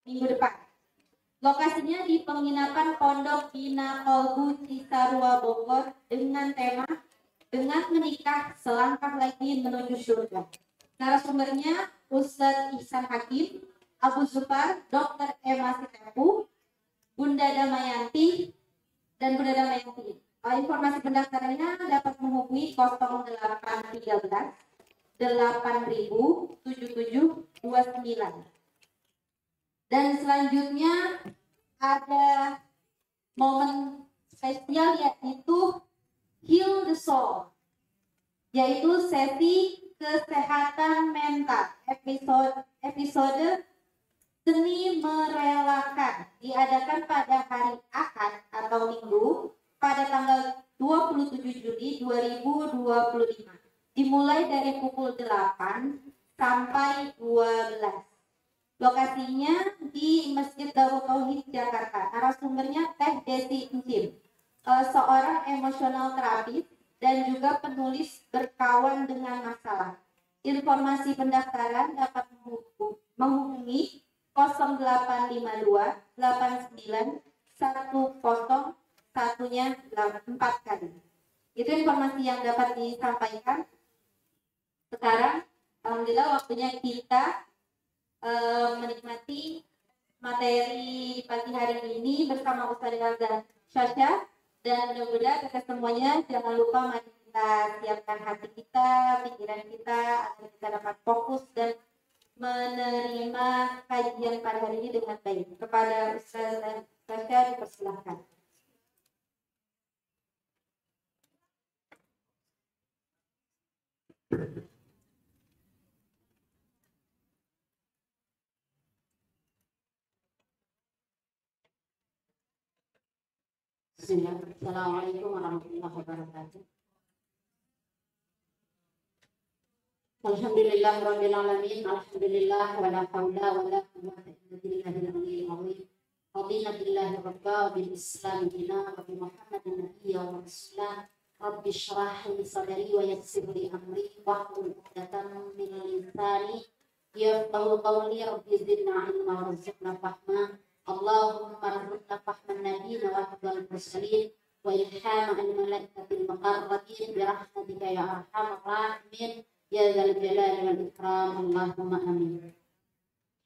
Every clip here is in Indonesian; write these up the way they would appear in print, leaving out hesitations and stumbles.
minggu depan. Lokasinya di penginapan Pondok Bina Kolbu Cisarua Bogor dengan tema dengan menikah selangkah lagi menuju surga. Narasumbernya Ustadz Ihsan Hakim, Abu Zufar, Dr. Emma Sitepu, Bunda Damayanti, dan Bunda Damayanti. Informasi pendaftarannya dapat menghubungi 0813 8000 7729. Dan selanjutnya ada momen spesial yaitu Heal the Soul, yaitu sesi kesehatan mental episode seni merelakan, diadakan pada hari Ahad atau Minggu pada tanggal 27 Juli 2025, dimulai dari pukul 8 sampai 12. Lokasinya di Masjid Darut Tauhid Jakarta. Narasumbernya Teh Desi Encim, seorang emosional terapis dan juga penulis berkawan dengan masalah. Informasi pendaftaran dapat menghubungi 0852 89 10 satunya 4 kali. Itu informasi yang dapat disampaikan. Sekarang alhamdulillah waktunya kita menikmati materi pagi hari ini bersama Ustadzah dan Syasha, dan mudah-mudahan kita semuanya jangan lupa mari kita siapkan hati kita, pikiran kita agar kita dapat fokus dan menerima kajian pada hari ini dengan baik. Kepada Ustadzah Syasha dipersilahkan. Assalamualaikum warahmatullahi wabarakatuh. Alhamdulillahirabbil alamin. Alhamdulillah wa la haula wa la quwwata illa billahil azim. Fadila billahi rabba bil islam dina wa bi Muhammadin nabiyya wa rasulah. Rabbi shrah li sadri wa yassir li amri wahlul 'uqdatam min lisani yafqahu qawli. Rabbi zidna ilma warzuqna fahma. Allahumma arzuqna fahman nabiyina wa hafdhal mursalin wa ilhama al-malaikatil muqarrabin bi rahmatika ya arhamar rahimin ya dzal jalali wal ikram. Allahumma amin.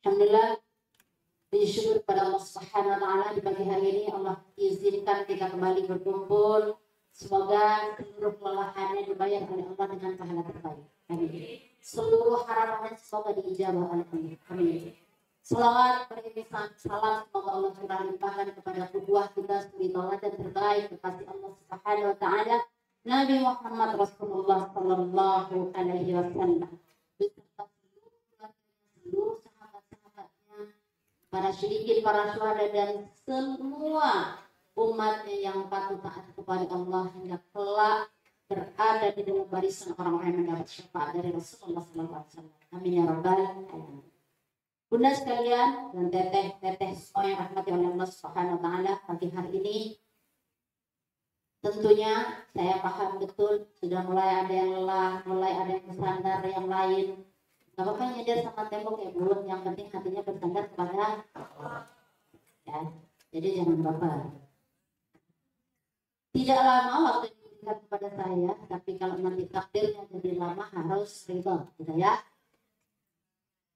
Alhamdulillah, puji syukur pada Allah Subhanahu wa taala di pagi hari ini Allah izinkan kita kembali berkumpul. Semoga seluruh kelelahannya dibayar oleh Allah dengan pahala terbaik. Amin. Seluruh harapannya semoga diijabah oleh Allah. Amin. Salawat beririsan salam semoga Allah limpahkan kepada kedua kita suri tauladan terbaik kekasih Allah Subhanahu wa taala Nabi Muhammad Rasulullah sallallahu alaihi wasallam, beserta seluruh sahabat-sahabatnya, para syuhada, para syuhada dan semua umatnya yang patuh taat kepada Allah hingga kelak berada di dalam barisan orang-orang yang mendapat syafaat dari Rasulullah sallallahu alaihi wasallam. Amin ya rabbal alamin. Bunda sekalian dan teteh-teteh semua yang rahmati oleh Allah Subhanahu wa taala, pagi hari ini tentunya saya paham betul sudah mulai ada yang lelah, mulai ada yang bersandar, yang lain gak apa-apa nyender sama tembok ya belum, yang penting hatinya bersandar kepada ya, jadi jangan baper. Tidak lama waktu diberikan kepada saya, tapi kalau nanti takdirnya jadi lama harus ridho, gitu ya.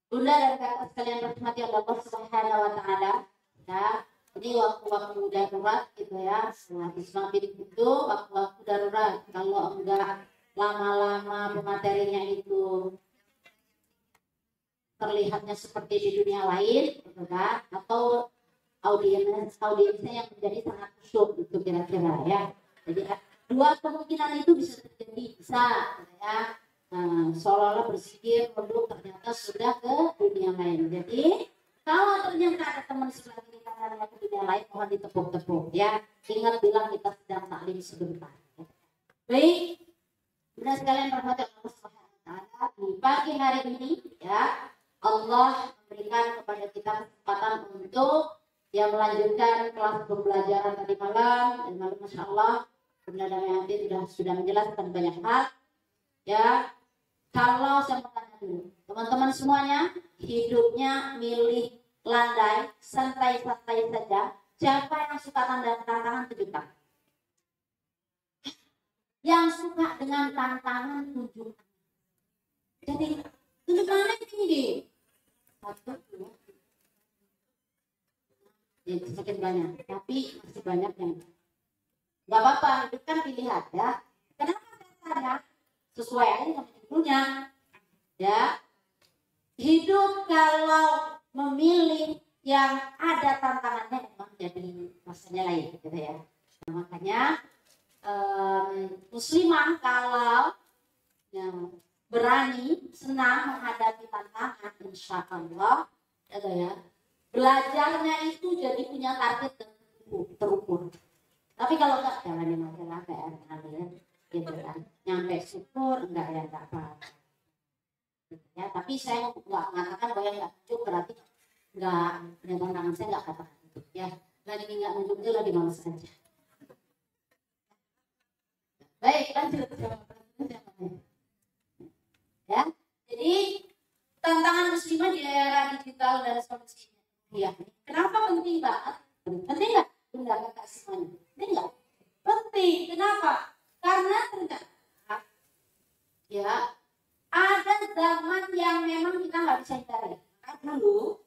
Bunda dan kakak sekalian rahmati Allah Subhanahu wa taala, ya, ini waktu-waktu darurat gitu ya. Habis maghrib itu waktu-waktu darurat. Kalau enggak lama-lama pematerinya itu terlihatnya seperti di dunia lain, gitu kan? Atau audiensnya yang menjadi sangat khusyuk itu kira-kira ya. Jadi dua kemungkinan itu bisa terjadi, bisa ya. Seolah-olah berpikir produk ternyata sudah ke dunia lain. Jadi kalau ternyata ada teman sebelah kiri kanannya ke dunia lain, mohon ditepuk-tepuk ya. Ingat bilang kita sedang taklim sebentar. Baik, bunda sekalian rahmati Allah Subhanahu wa taala, di pagi hari ini ya Allah memberikan kepada kita kesempatan untuk yang melanjutkan kelas pembelajaran tadi malam. Dan malam Masya Allah Bunda Damayanti sudah menjelaskan banyak hal ya. Kalau saya bertanya dulu, teman-teman semuanya hidupnya milih landai, santai-santai saja. Siapa yang suka tantangan tunjukkan. Yang suka dengan tantangan tunjukkan. Jadi tunjukkannya tinggi. 1, 2. Ya, sedikit banyak, tapi masih banyak yang nggak apa-apa, itu kan pilihan ya. Kenapa saya sesuai aja sama judulnya ya. Hidup kalau memilih yang ada tantangannya memang jadi rasanya lain gitu ya. Nah, makanya muslimah kalau yang berani senang menghadapi tantangan, insya Allah gitu ya. Belajarnya itu jadi punya target terukur. Tapi kalau enggak jalanin aja lah kayak kalian gitu kan. Nyampe syukur enggak ya enggak apa-apa. Ya, tapi saya enggak mengatakan bahwa yang enggak cukup berarti enggak punya tantangan, saya enggak katakan itu ya. Lagi enggak nunjuk lagi malas saja. Baik, lanjut. Ya. Jadi tantangan muslimah di era digital dan solusinya. Ya, kenapa penting banget? Penting nggak? Bunda kakak semuanya. Penting nggak? Penting. Kenapa? Karena ternyata ya ada zaman yang memang kita nggak bisa hindari. Karena dulu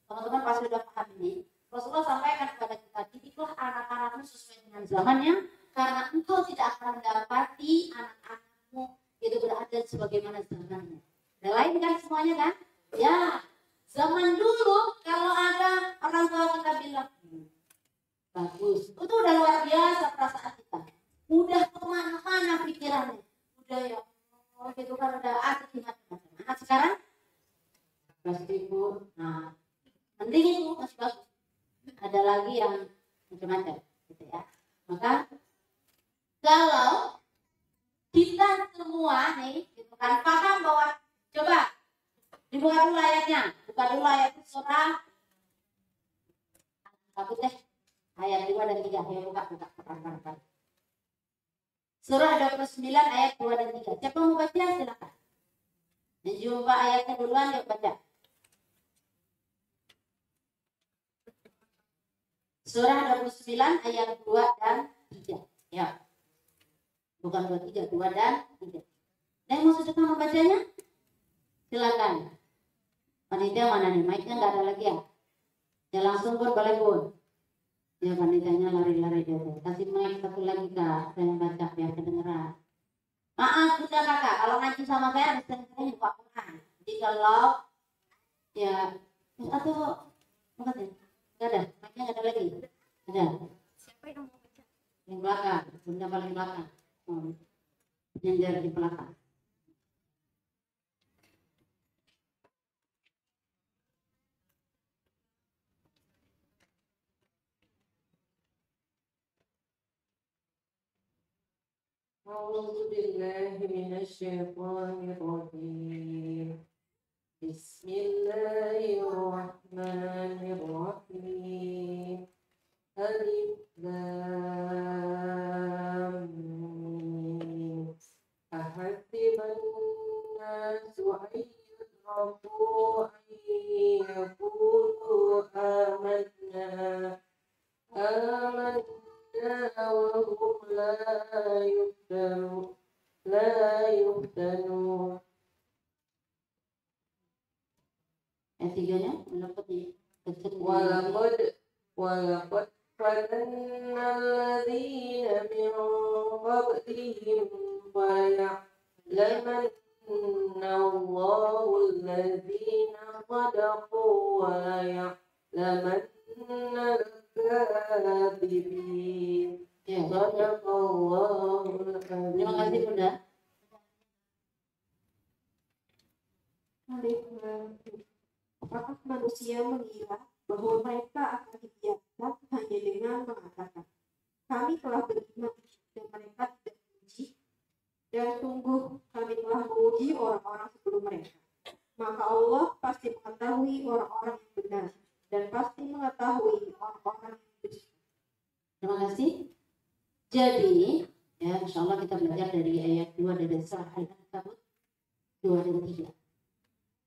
teman-teman pasti sudah paham ini. Rasulullah sampaikan kepada kita, didiklah anak-anakmu sesuai dengan zamannya, karena engkau tidak akan mendapati anak-anakmu itu berada sebagaimana zamannya. Ada lain kan semuanya kan? Ya. Zaman dulu kalau ada orang tua kita bilang bagus, itu udah luar biasa perasaan kita. Udah kemana-mana pikirannya. Udah ya, gitu kan udah asik macam-macam. Nah sekarang pasti ibu, nah penting itu masih bagus. Ada lagi yang macam-macam, gitu ya. Maka kalau kita semua nih, gitu kan paham bahwa coba dibuka dulu ayatnya. Buka dulu ayat surah. Takut deh. Ayat 2 dan 3. Ya buka. Surah 29 ayat 2 dan 3. Siapa mau baca silakan. Jumpa ayatnya duluan yuk baca. Surah 29 ayat 2 dan 3. Ya. Bukan 23, 2 dan 3. Yang mau sedekah membacanya? Silakan. Panitia mana nih? Mic-nya nggak ada lagi ya? Ya langsung pun boleh pun. Ya panitianya lari-lari dia tuh. Kasih mic satu lagi kak. Saya baca biar kedengeran. Maaf sudah kakak. Kalau ngaji sama saya harus dengerin buka Quran. Jadi kalau ya atau bukan ya? Nggak ada. Mic-nya nggak ada lagi. Ada. Siapa yang mau baca? Yang belakang. Bunda paling belakang. Nyender di belakang. أعوذ بالله من الشيطان الرجيم بسم الله الرحمن الرحيم ألف لام ميم أحسب الناس أن يتركوا أن يقولوا آمنا وهم لا يفتنون. Yang tiganya ولقد فتنا الذين من قبلهم وليعلمن الله الذين صدقوا وليعلمن الكاذبين. Sadaqallahul azim. Terima kasih Bunda. Apakah manusia mengira bahwa mereka akan dibiarkan hanya dengan mengatakan, kami telah beriman dan mereka tidak menguji, dan sungguh kami telah menguji orang-orang sebelum mereka. Maka Allah pasti mengetahui orang-orang yang benar dan pasti mengetahui orang-orang yang dusta. Terima kasih. Jadi, ya insya Allah kita belajar dari ayat 2 dari surah Al-Ankabut 2 dan 3.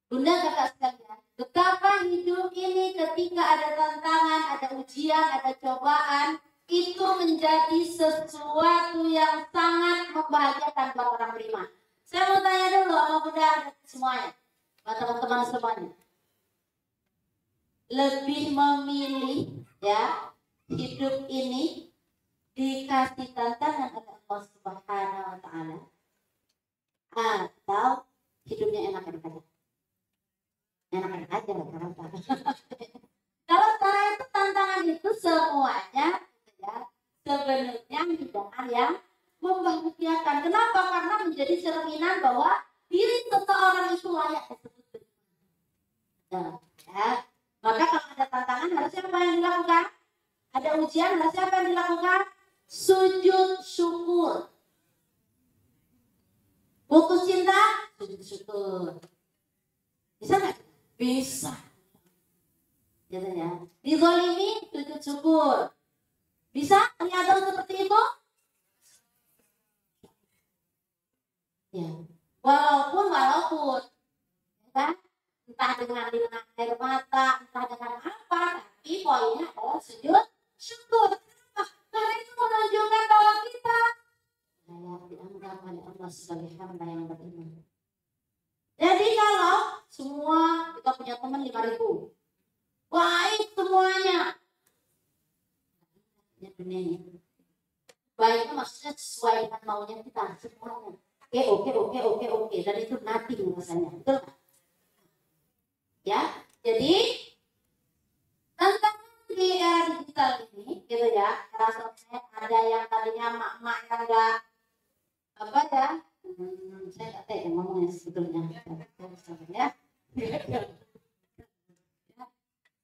Bunda kakak sekalian, Betapa hidup ini ketika ada tantangan, ada ujian, ada cobaan, itu menjadi sesuatu yang sangat membahagiakan buat orang beriman. Saya mau tanya dulu sama bunda semuanya, buat teman-teman semuanya. Lebih memilih ya hidup ini dikasih tantangan oleh Allah Subhanahu wa Ta'ala, atau hidupnya enak-enak aja? Enak-enak aja lah rata-rata. Kalau sekarang itu tantangan itu semuanya ya, sebenarnya hidangan yang membahagiakan. Kenapa? Karena menjadi cerminan bahwa diri seseorang itu layak disebut beriman. Ya. Maka kalau ada tantangan harusnya apa yang dilakukan? Ada ujian harusnya apa yang dilakukan? Sujud syukur. Putus cinta, sujud syukur. Bisa nggak? Bisa. Jadinya dizalimi, sujud syukur. Bisa ternyata seperti itu? Ya. Walaupun kan? Entah dengan lina air mata, entah dengan apa, tapi poinnya adalah sujud syukur. Karena itu menunjukkan bahwa kita layak dianggap oleh Allah sebagai hamba yang beriman. Jadi kalau semua kita punya teman 5.000, baik semuanya, ya dunia baiknya maksudnya sesuai dengan maunya kita semuanya. Oke, dan itu nanti rasanya, betul kan? Ya, jadi tentang di era digital ini, gitu ya, rasanya ada yang tadinya mak-mak yang enggak apa ya, saya nggak tahu yang ngomongnya sebetulnya, ya.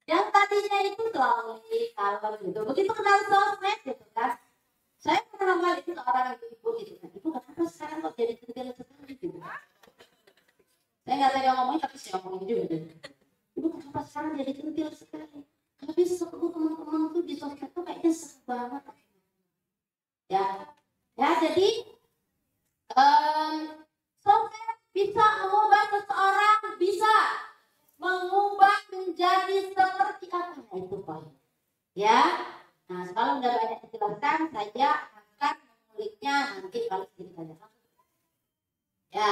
Yang tadinya itu selalu kalau gitu, begitu kenal sosmed gitu kan, saya pernah ngomong itu orang ibu gitu kan, ibu kenapa sekarang kok jadi centil sekali gitu? Saya nggak tahu yang ngomongnya tapi saya ngomongin juga deh. Ibu kenapa sekarang jadi centil sekali? Habis seluruh teman-teman tuh di sosmed tuh kayaknya seru banget. Ya jadi sosmed bisa mengubah seseorang, bisa mengubah menjadi seperti apa itu poin. Ya, nah kalau udah banyak dijelaskan, saya akan menguliknya nanti kalau sedikit saja. Ya,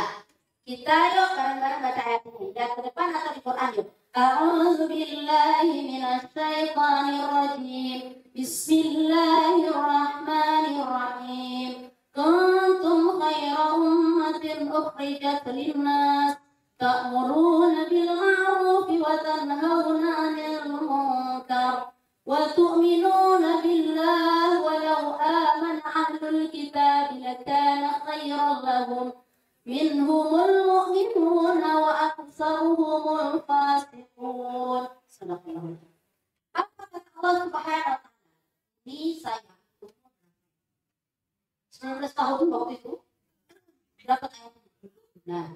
kita yuk bareng-bareng baca ayat ini. Dan ke depan atau di Quran yuk. A'udzu billahi minasy syaithanir rajim. Bismillahirrahmanirrahim. Kuntum khayra ummatin ukhrijat lin-nas ta'muruna bil ma'ruf wa tanhauna 'anil munkar wa tu'minuna billahi walau amana ahlul kitab lakana khayran lahum. Minhumul mu'minuna wa aktsaruhumul fasiqun. Sadaqallahu. Apa kata Allah Subhanahu wa ta'ala? Ini saya 19 tahun waktu itu dapat ayat ini. Nah,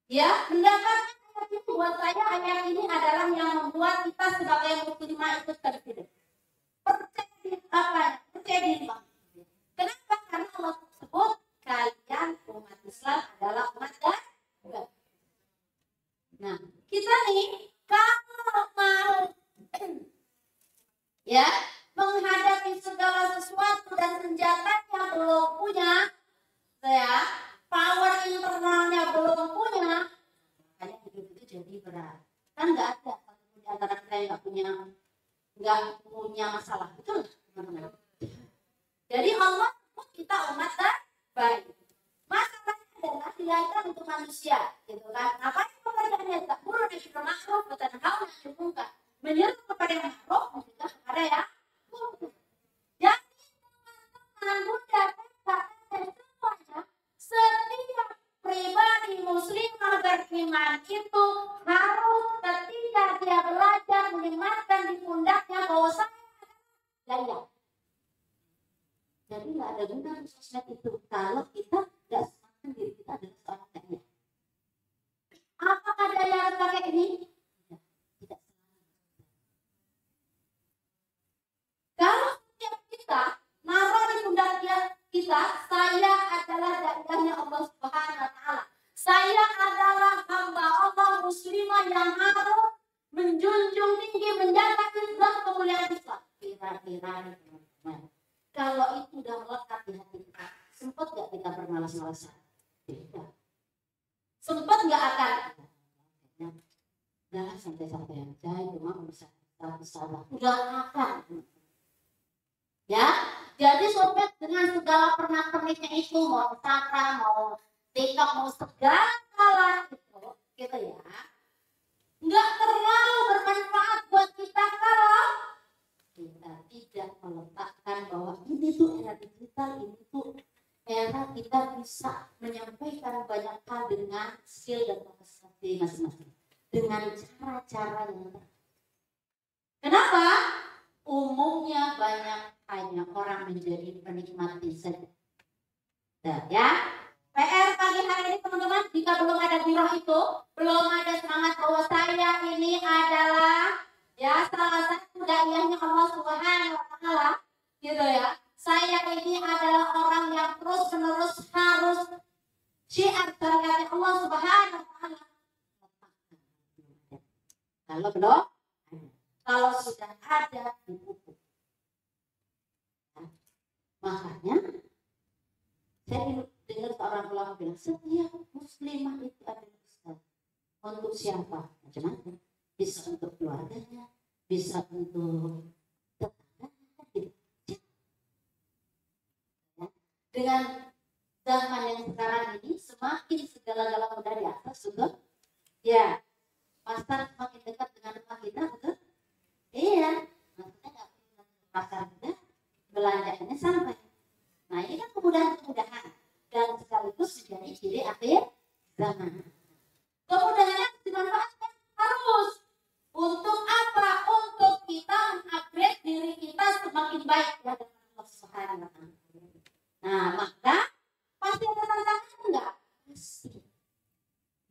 ya, mendapatkan ayat ini buat saya, ayat ini adalah yang membuat kita sebagai muslimah itu terpilih. Percaya di apa? Percaya diri Bang. Kenapa? Karena Allah tersebut kalian umat Islam adalah umat dan. Nah, kita nih kalau mau ya menghadapi segala sesuatu dan senjatanya belum punya, ya power internalnya belum punya, makanya hidup itu jadi berat. Kan nggak ada satu di antara kita yang nggak punya masalah, betul teman-teman. Jadi Allah pun kita umat dan baik. Masalahnya adalah dilahirkan untuk manusia, gitu kan? Apa yang pekerjaannya? Tak buruk dan sudah makhluk, bukan hal yang dibuka. Menyeru kepada yang makhluk, mencegah kepada yang buruk. Jadi teman-teman muda, dan semuanya, setiap pribadi muslimah beriman itu harus ketika dia belajar menyematkan di pundaknya bahwa saya layak. Jadi nggak ada guna sosmed itu kalau kita nggak sematkan diri kita adalah seorang layak. Apakah daya harus pakai ini? Tidak. Kalau setiap kita naruh di pundak kita, saya adalah dakwahnya Allah Subhanahu wa ta'ala. Saya adalah hamba Allah muslimah yang harus menjunjung tinggi, menjaga izzah kemuliaan Islam. Kira-kira kalau itu udah melekat di hati kita, sempat gak kita bermalas-malasan? Tidak. Sempat gak akan? Udah santai-santai aja, itu mah urusan salah. Udah akan. Ya, jadi sobat dengan segala pernak-perniknya itu, mau Instagram, mau TikTok, mau segala gitu ya, nggak terlalu bermanfaat buat kita kalau kita tidak meletakkan bahwa ini tuh era digital, ini tuh era kita bisa menyampaikan banyak hal dengan skill dan kapasitas masing-masing, dengan cara-cara yang tepat. Kenapa? Umumnya hanya orang menjadi penikmati saja. Dan ya, PR pagi hari ini teman-teman, jika belum ada giroh itu, belum ada semangat bahwa saya ini adalah ya salah satu daiyahnya Allah Subhanahu wa Ta'ala, gitu ya. Saya ini adalah orang yang terus-menerus harus syiar syariat Allah Subhanahu wa Ta'ala. Kalau belum, kalau sudah ada dipupuk. Makanya saya dengar seorang ulama bilang setiap muslimah itu adalah ustaz. Untuk siapa? Macam-macam. Bisa untuk keluarganya, bisa untuk tetangganya, gitu. Ya. Dengan zaman yang sekarang ini semakin segala-gala mudah di atas, betul? Ya, pasar semakin dekat dengan rumah kita, betul? Iya, maksudnya nggak pasar kita belanjanya sampai. Nah ini kan kemudahan-kemudahan dan sekaligus menjadi ciri akhir zaman. Kemudahannya dimanfaatkan harus untuk apa? Untuk kita mengupgrade diri kita semakin baik ya dengan Allah Subhanahu wa Ta'ala. Nah maka pasti ada tantangan enggak? Pasti.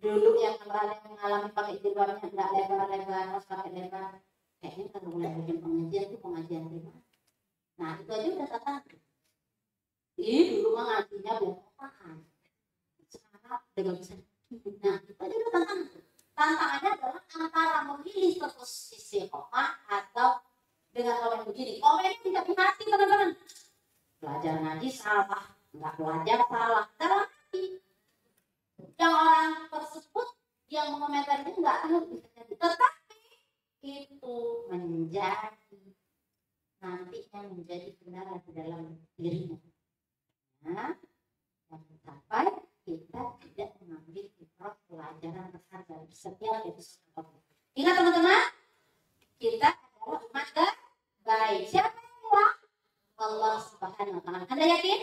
Dulu yang mengalami pakai jilbabnya enggak lebar-lebar, harus pakai lebar. Kayaknya kalau mulai bikin pengajian itu pengajian gimana? Nah itu aja udah tantangan. Dulu mah ngajinya belakangan. Sekarang dengan bisa. Nah itu aja udah tantangan. Tantangannya adalah antara memilih ke posisi koma atau dengan komen begini. Komennya tidak hati teman-teman. Belajar ngaji salah, nggak belajar salah. Dalam hati. Yang orang tersebut yang mengomentarinya nggak tahu bisa jadi. Tetapi itu menjadi nantinya menjadi benar di dalam dirinya. Nah, sampai kita tidak mengambil fitrah pelajaran besar dari setiap episode. Ingat teman-teman, kita adalah umat terbaik. Siapa yang bilang? Allah Subhanahu wa Ta'ala. Anda yakin?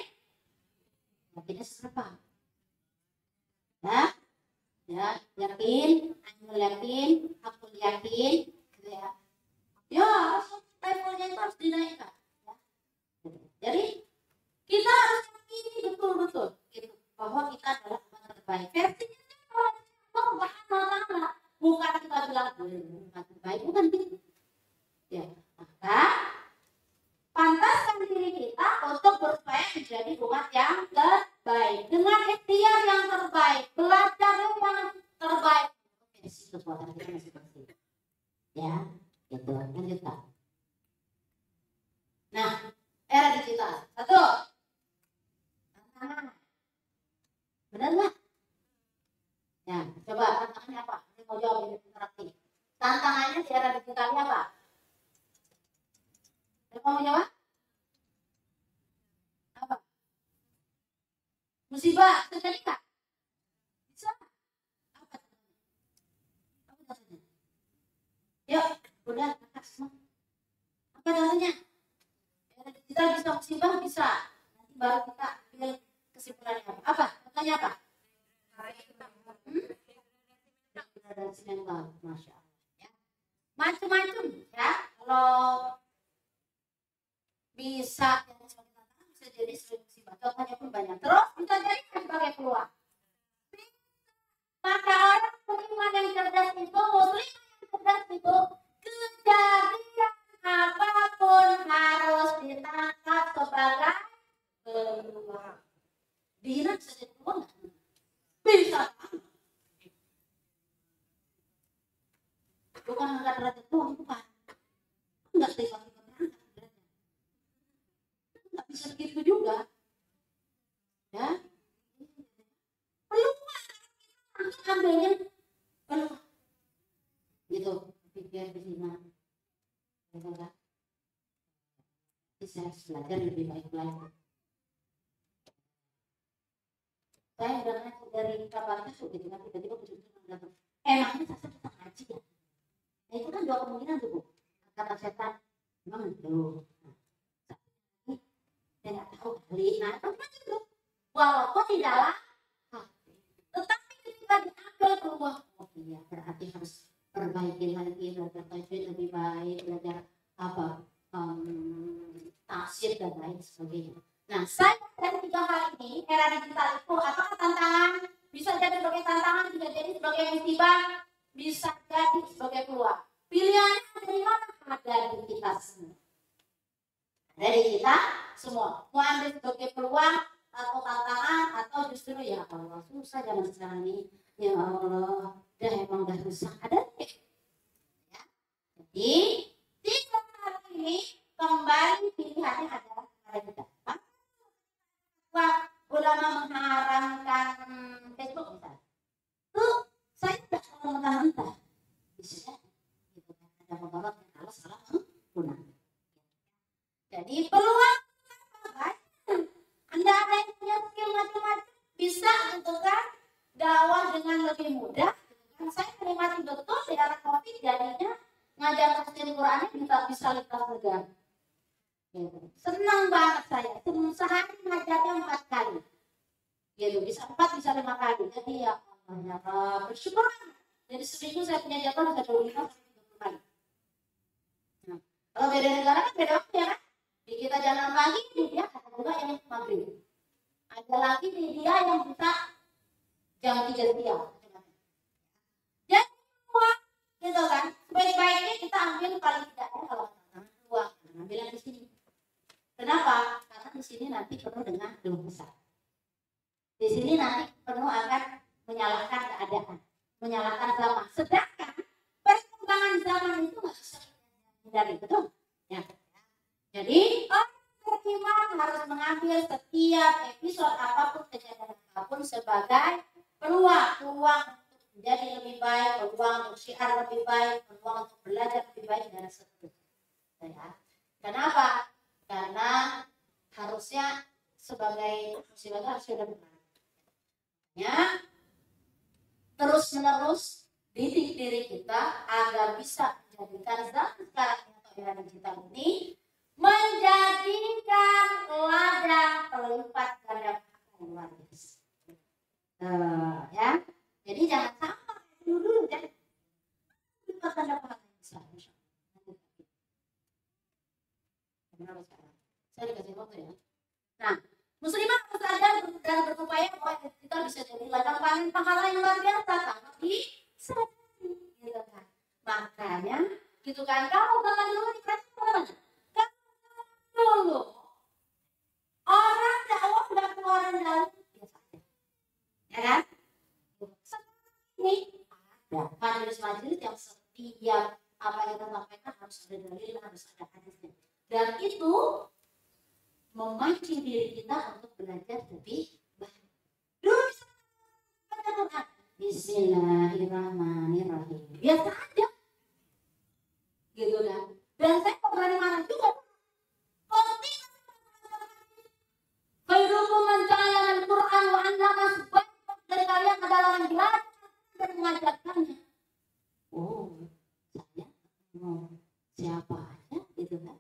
Yakinnya seberapa? Ya, yakin, Anda yakin, aku yakin, gitu ya. Ya, levelnya itu harus dinaikkan. Ya. Jadi kita harus yakini betul-betul gitu, bahwa kita adalah umat terbaik. Versinya Allah Subhanahu wa. Bukan kita bilang umat terbaik, bukan gitu. Ya, maka pantaskan diri kita untuk berupaya menjadi umat yang terbaik dengan ikhtiar yang terbaik, belajar yang terbaik. Kekuatan kita masih bersih. Ya, gitu. Lanjutkan. Nah, era digital. Satu. Tantangan. Benar nggak? Ya, coba tantangannya apa? Ini mau jawab ini interaktif. Tantangannya di era digitalnya apa? Siapa mau jawab? Apa? Musibah terjadi nggak? Bisa? Apa? Apa tantangannya? Yuk, udah kakak semua. Apa tantangannya? Kita bisa musibah bisa. Nanti baru kita ambil kesimpulannya apa? Apa? Pertanyaan apa? Dan mental, masya Allah. Ya. Macam-macam ya. Kalau bisa yang sebagai tantangan bisa jadi sebagai musibah. Contohnya pun banyak. Terus bisa jadi sebagai peluang. Maka orang beriman yang cerdas itu, muslim yang cerdas itu, kejadian apapun harus ditangkap sebagai peluang. Dihina bisa jadi peluang nggak? Bisa. ambilnya peluang gitu, pikir di sini gitu kan. Saya harus belajar lebih baik lagi. Saya udah ngaji dari kapan tuh gitu kan, tiba-tiba betul-betul emangnya saya bisa ngaji ya? Nah, itu kan dua kemungkinan tuh Bu. Kata setan, memang itu. Saya nggak tahu kali. Nah, teman itu walaupun di dalam hati, tetapi ketika diambil keluar, oh iya berarti harus perbaiki lagi, belajar tajwid lebih baik, belajar apa tafsir dan lain sebagainya. Nah, saya dari 3 hal ini, era digital itu apakah tantangan? Bisa jadi sebagai tantangan, bisa jadi sebagai musibah, bisa jadi sebagai peluang. Pilihannya dari mana? Ada di kita semua. Dari kita semua. Mau ambil sebagai peluang atau tantangan atau justru ya Allah susah zaman sekarang ini. Ya Allah, emang udah rusak. Ada ya? Jadi 3 hal ini kembali pilihannya adalah pada kita. Wah, ulama mengharamkan Facebook misalnya. Tuh, saya tidak mau mentah-mentah. Bisa gitu kan. Ada pembalap yang kalau salah menggunakan. Jadi peluang apa? Anda ada yang punya skill macam-macam bisa menentukan dakwah dengan lebih mudah. Dan saya menikmati betul di era COVID jadinya ngajar tafsir Qurannya bisa lintas negara. Senang banget saya. Sehari ngajarnya 4 kali. Gitu, bisa 4 bisa 5 kali. Jadi ya Allah ya Allah, bersyukur. Jadi seminggu saya punya jadwal bisa 25 sampai 30 kali. Nah, kalau beda negara kan beda waktu ya kan? Di kita jalan pagi, di dia ada juga yang maghrib. Ada lagi di dia yang bisa jam 3 siang. Jadi semua gitu kan. Sebaik-baiknya kita ambil paling tidaknya kalau uang, ambil yang di sini. Kenapa? Karena di sini nanti penuh dengan keluh kesah. Di sini nanti penuh akan menyalahkan keadaan, menyalahkan zaman. Sedangkan perkembangan zaman itu nggak bisa dari betul. Ya. Jadi orang beriman harus mengambil setiap episode apapun kejadian apapun sebagai peluang untuk menjadi lebih baik, peluang untuk syiar lebih baik, peluang untuk belajar lebih baik dan seterusnya. Ya. Kenapa? Karena harusnya sebagai muslim harus sudah benar. Ya, terus menerus didik diri kita agar bisa menjadikan zaman sekarang atau era digital ini menjadikan ladang pelipat ganda luar biasa. Ya, jadi jangan sampai dulu ya. Pelipat ganda pahala besar. Saya dikasih waktu ya. Nah, muslimah harus sadar dan berupaya bahwa kita bisa jadi ladang panen pahala yang luar biasa karena bisa gitu kan. Makanya gitu kan, kalau zaman dulu dikasih mana? Kan dulu orang dakwah nggak keluaran dalam biasa aja, ya kan? Sekarang ini ada majelis-majelis yang setiap apa yang kita sampaikan harus ada dalil, harus ada hadisnya. Dan itu memancing diri kita untuk belajar lebih baik. Dulu bisa baca Quran. Bismillahirrahmanirrahim. Biasa aja. Gitu kan. Dan saya berani marah juga. Penting. Khairukum man ta'allama al-Qur'an wa 'allama. Sebaik dari kalian adalah yang belajar dan mengajarkannya. Oh, saya mau siapa aja gitu kan.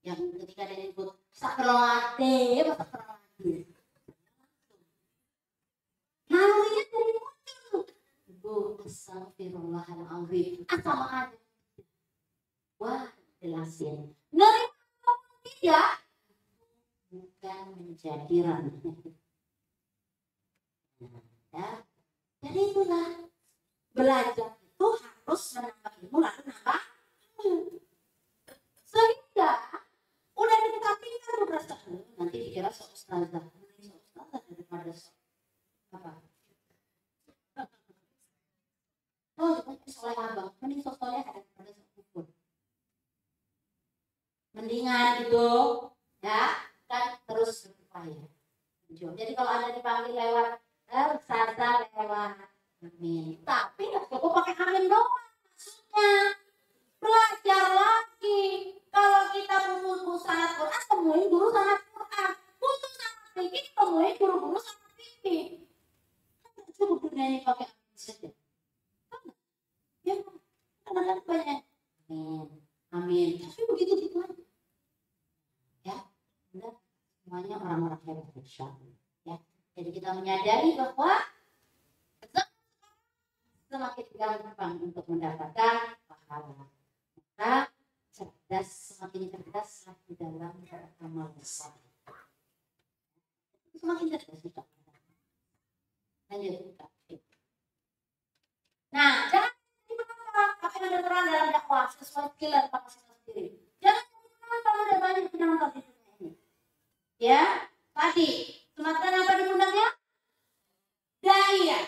Yang ketika dia nyebut sakrolate, nalurinya dari muncul. Bu, astagfirullahaladzim. Asal aja. Wah, jelasin. Nerima tidak, bukan menjadi ranah. Ya, jadi itulah belajar itu harus menambah ilmu lalu nambah sehingga udah kita tinggal berasa nanti dikira ustazah daripada apa? Oh, itu soleh abang, mending soleh daripada sokupun. Mendingan gitu, ya kan terus berupaya. Jadi kalau ada dipanggil lewat ustazah lewat Amin. Tapi nggak cukup pakai amin doang. Maksudnya belajar lagi. Kalau kita butuh sanad Quran, temuin guru sanad Quran. Butuh sanad fikih, temuin guru-guru sanad fikih. Kan nggak cukup dunia ini pakai amin saja. Kan nggak? Ya, kadang-kadang banyak. Amin. Amin. Tapi begitu gitu aja. Ya, udah semuanya orang-orang hebat insya Allah. Ya, jadi kita menyadari bahwa semakin gampang untuk mendapatkan pahala. Maka semakin cerdas di dalam beramal besar. Semakin cerdas kita. Lanjut kita. Nah, jangan apa yang ada terang dalam dakwah sesuai skill dan kapasitas sendiri. Jangan kalau ada banyak penonton di dunia ini. Ya, tadi Sumatera apa diundangnya? Daya.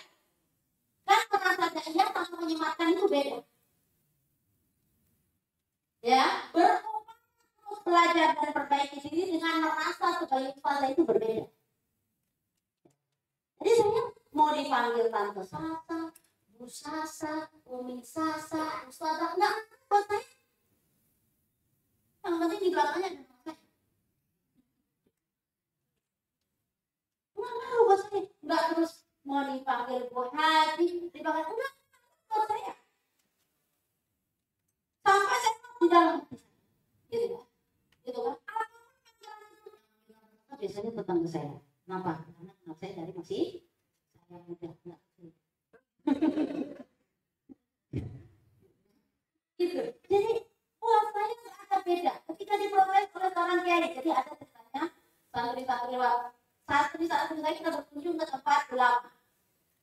Kan merasa daya sama menyematkan itu beda. Ya, berupaya terus belajar dan perbaiki diri dengan merasa sebagai fase itu berbeda. Jadi saya mau dipanggil Tante Sasa, Bu Sasa, Umi Sasa, Ustazah, enggak buat saya. Yang penting di belakangnya ada nama saya. Enggak buat saya. Enggak terus mau dipanggil Bu Hadi, dipanggil enggak buat saya. Sampai saya di dalam gitu kan? Gitu kan? Biasanya tetangga saya. Kenapa? Karena anak saya dari masih saya muda. Gitu. Jadi puasanya agak beda. Ketika diproses oleh seorang kiai, jadi ada ceritanya santri saya kita berkunjung ke tempat ulama.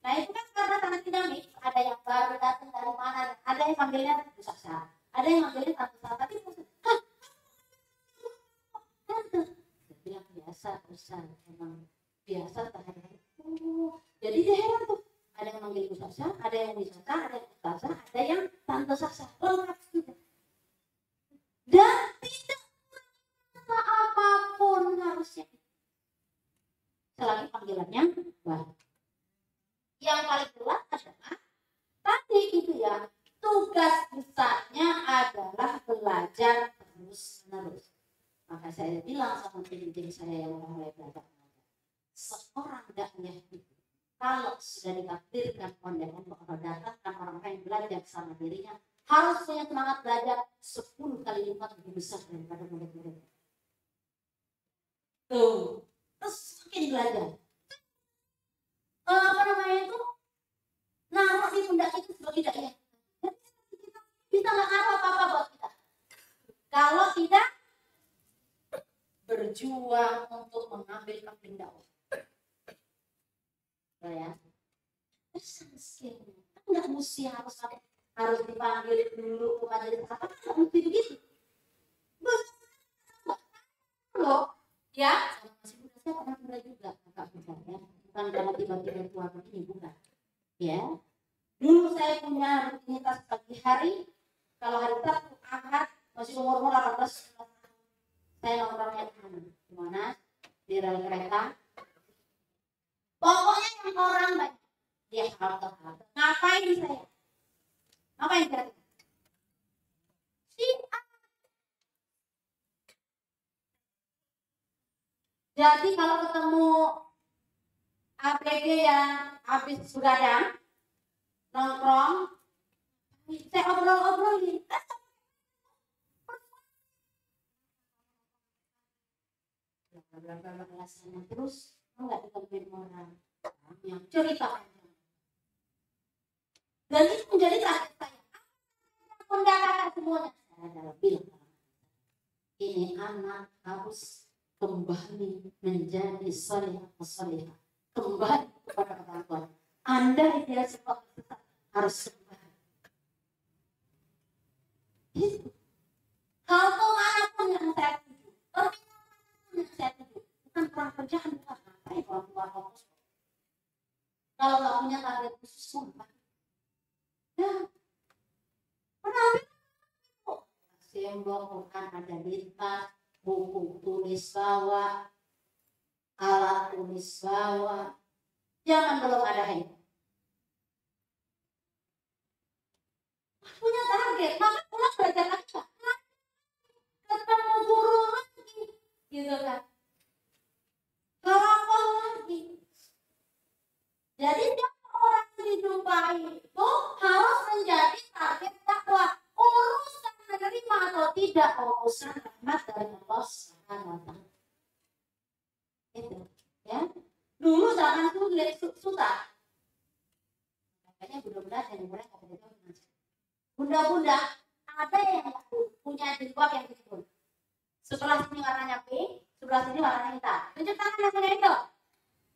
Nah itu kan karena sangat dinamis. Ada yang baru datang dari mana, ada yang manggilnya Bu Sasa, ada yang manggilnya Tante Sasa. Tapi Tante, saya bilang biasa Ustaz, memang biasa sehari-hari. Jadi dia heran tuh. Ada yang manggil Bu Sasa, ada yang Bu Sasa, ada yang Sasa, ada yang Tante Sasa. Lengkap sudah. Dan tidak merasa apapun harusnya. Selagi panggilannya baik. Yang paling jelas adalah tadi gitu ya. Tugas besarnya adalah belajar terus-menerus. Maka saya bilang sama tim-tim saya yang mulai belajar. Seorang dakwah itu kalau sudah ditakdirkan kondangan bakal datangkan orang-orang yang belajar sama dirinya harus punya semangat belajar 10 kali lipat lebih besar daripada murid-murid. Tuh, terus makin belajar. Apa namanya itu? Naruh di pundak itu sebagai dakwah. Kita nggak ngaruh apa-apa buat kita. Kalau tidak berjuang untuk mengambil kambing dakwah. Ya, nggak mesti harus dipanggil dulu ke majelis apa, nggak mesti begitu. Loh, ya, masih muda saya pernah muda juga, kakak muda ya, bukan karena tiba-tiba tua begini, bukan. Ya, dulu saya punya rutinitas pagi hari, kalau hari Sabtu, Ahad, masih umur 18 tahun, saya nongkrongnya di mana? Di rel kereta. Pokoknya yang orang banyak dia halte. Ngapain saya? Ngapain kira-kira? Jadi kalau ketemu APG yang habis begadang, nongkrong, saya obrol-obrolin. Alasannya terus enggak ditemuin orang yang cerita. Dan itu menjadi target saya. Pendapat semuanya saya adalah bilang ini anak harus kembali menjadi salihah, kembali kepada orang tua. Anda dia seperti harus kembali. Itu. Kalau manapun yang saya tuju, yang saya tuju, bukan perang kerjaan, bukan ngapain orang fokus. Kalau nggak punya target khusus, sumpah. Ya, pernah simbol bukan ada lintas, buku tulis bawa, alat tulis bawa. Jangan belum ada handphone. nilai itu harus menjadi target dakwah. Urusan menerima atau tidak urusan rahmat dari Allah Subhanahu wa taala. Itu ya. Dulu zaman sulit susah. Makanya bunda-bunda yang mulai kata bunda-bunda ada yang punya jilbab yang kecil. Sebelah sini warnanya pink, sebelah sini warnanya hitam. Tunjuk tangan yang punya itu.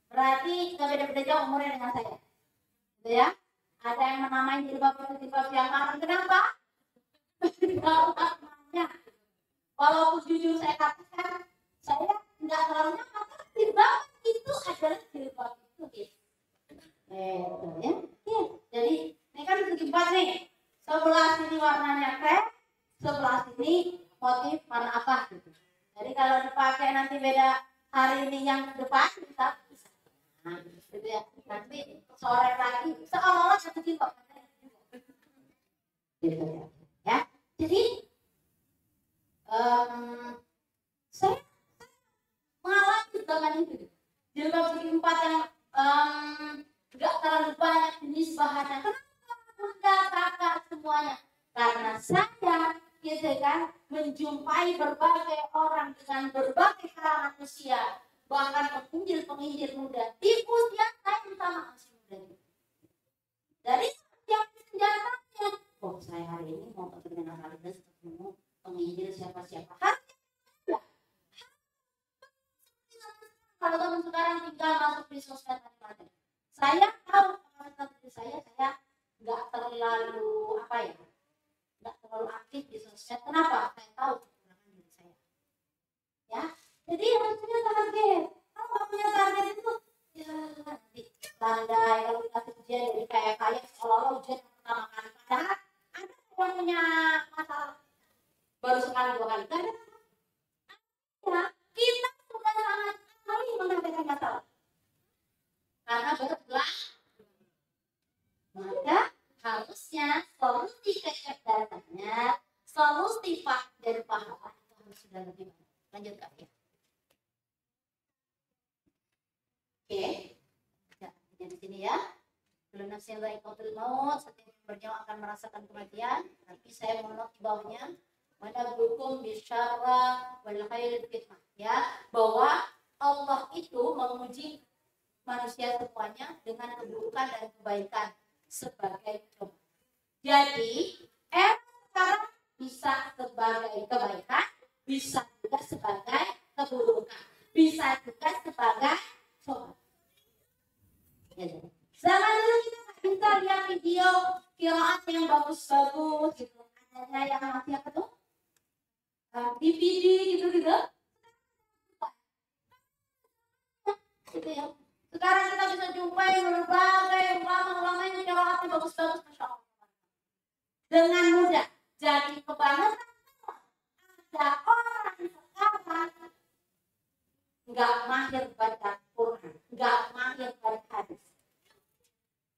Berarti nggak beda-beda jauh umurnya dengan saya. Gitu ya. Ada yang menamai jilbab itu jilbab yang mana? Kenapa? Warnanya. Walaupun jujur saya katakan, saya nggak terlalu nyaman. Jilbab itu adalah jilbab itu. Gitu. Ya. Jadi ini kan segi empat nih. Sebelah sini warnanya krem, sebelah sini motif warna apa gitu. Jadi kalau dipakai nanti beda hari ini yang depan bisa. Nah, gitu ya. Nanti sore lagi seolah-olah satu jilbab. Gitu ya. Ya. Jadi saya mengalami dengan itu. Jilbab segi empat yang enggak terlalu banyak jenis bahannya. Kenapa bunda, kakak semuanya? Karena saya gitu kan menjumpai berbagai orang dengan berbagai kalangan usia, bahkan penginjil muda di usia saya sama masih muda. Dari setiap senjatanya, saya hari ini mau ketemu dengan Kalidas, ketemu penginjil siapa-siapa. Kalau teman sekarang tinggal masuk di sosmed macam-macam. Saya tahu saya nggak terlalu nggak terlalu aktif di sosmed. Kenapa? Saya tahu kekurangan diri saya. Ya, jadi harus punya target. Kalau nggak punya target itu, ya nanti landai kalau dikasih ujian jadi kayak seolah-olah ujian pertama kali. Padahal ada yang punya masalah baru sekali 2 kali. Kan? Ya, kita sudah sangat kali menghadapi masalah. Karena berulang, maka harusnya solusi kecerdasannya, solusi dan pahala itu harus sudah lebih banyak. Lanjut Kak ya. Oke, ya, di sini ya. Belum nafsi dha'iqatul maut, setiap yang bernyawa akan merasakan kematian. Tapi saya menolak di bawahnya, manablukum bisyarra wal khair fitnah. Ya, bahwa Allah itu menguji manusia semuanya dengan keburukan dan kebaikan sebagai coba. Jadi, sekarang bisa sebagai kebaikan, bisa juga sebagai keburukan, bisa juga sebagai coba. Zaman dulu kita nggak bisa lihat video qiraat yang bagus-bagus gitu. Adanya yang masih apa tuh? DVD gitu-gitu. Gitu ya. Sekarang kita bisa jumpai berbagai ulama-ulama yang qiraatnya bagus-bagus, masya Allah. Dengan mudah. Jadi kebangetan ada orang sekarang nggak mahir baca Quran, nggak mahir baca hadis.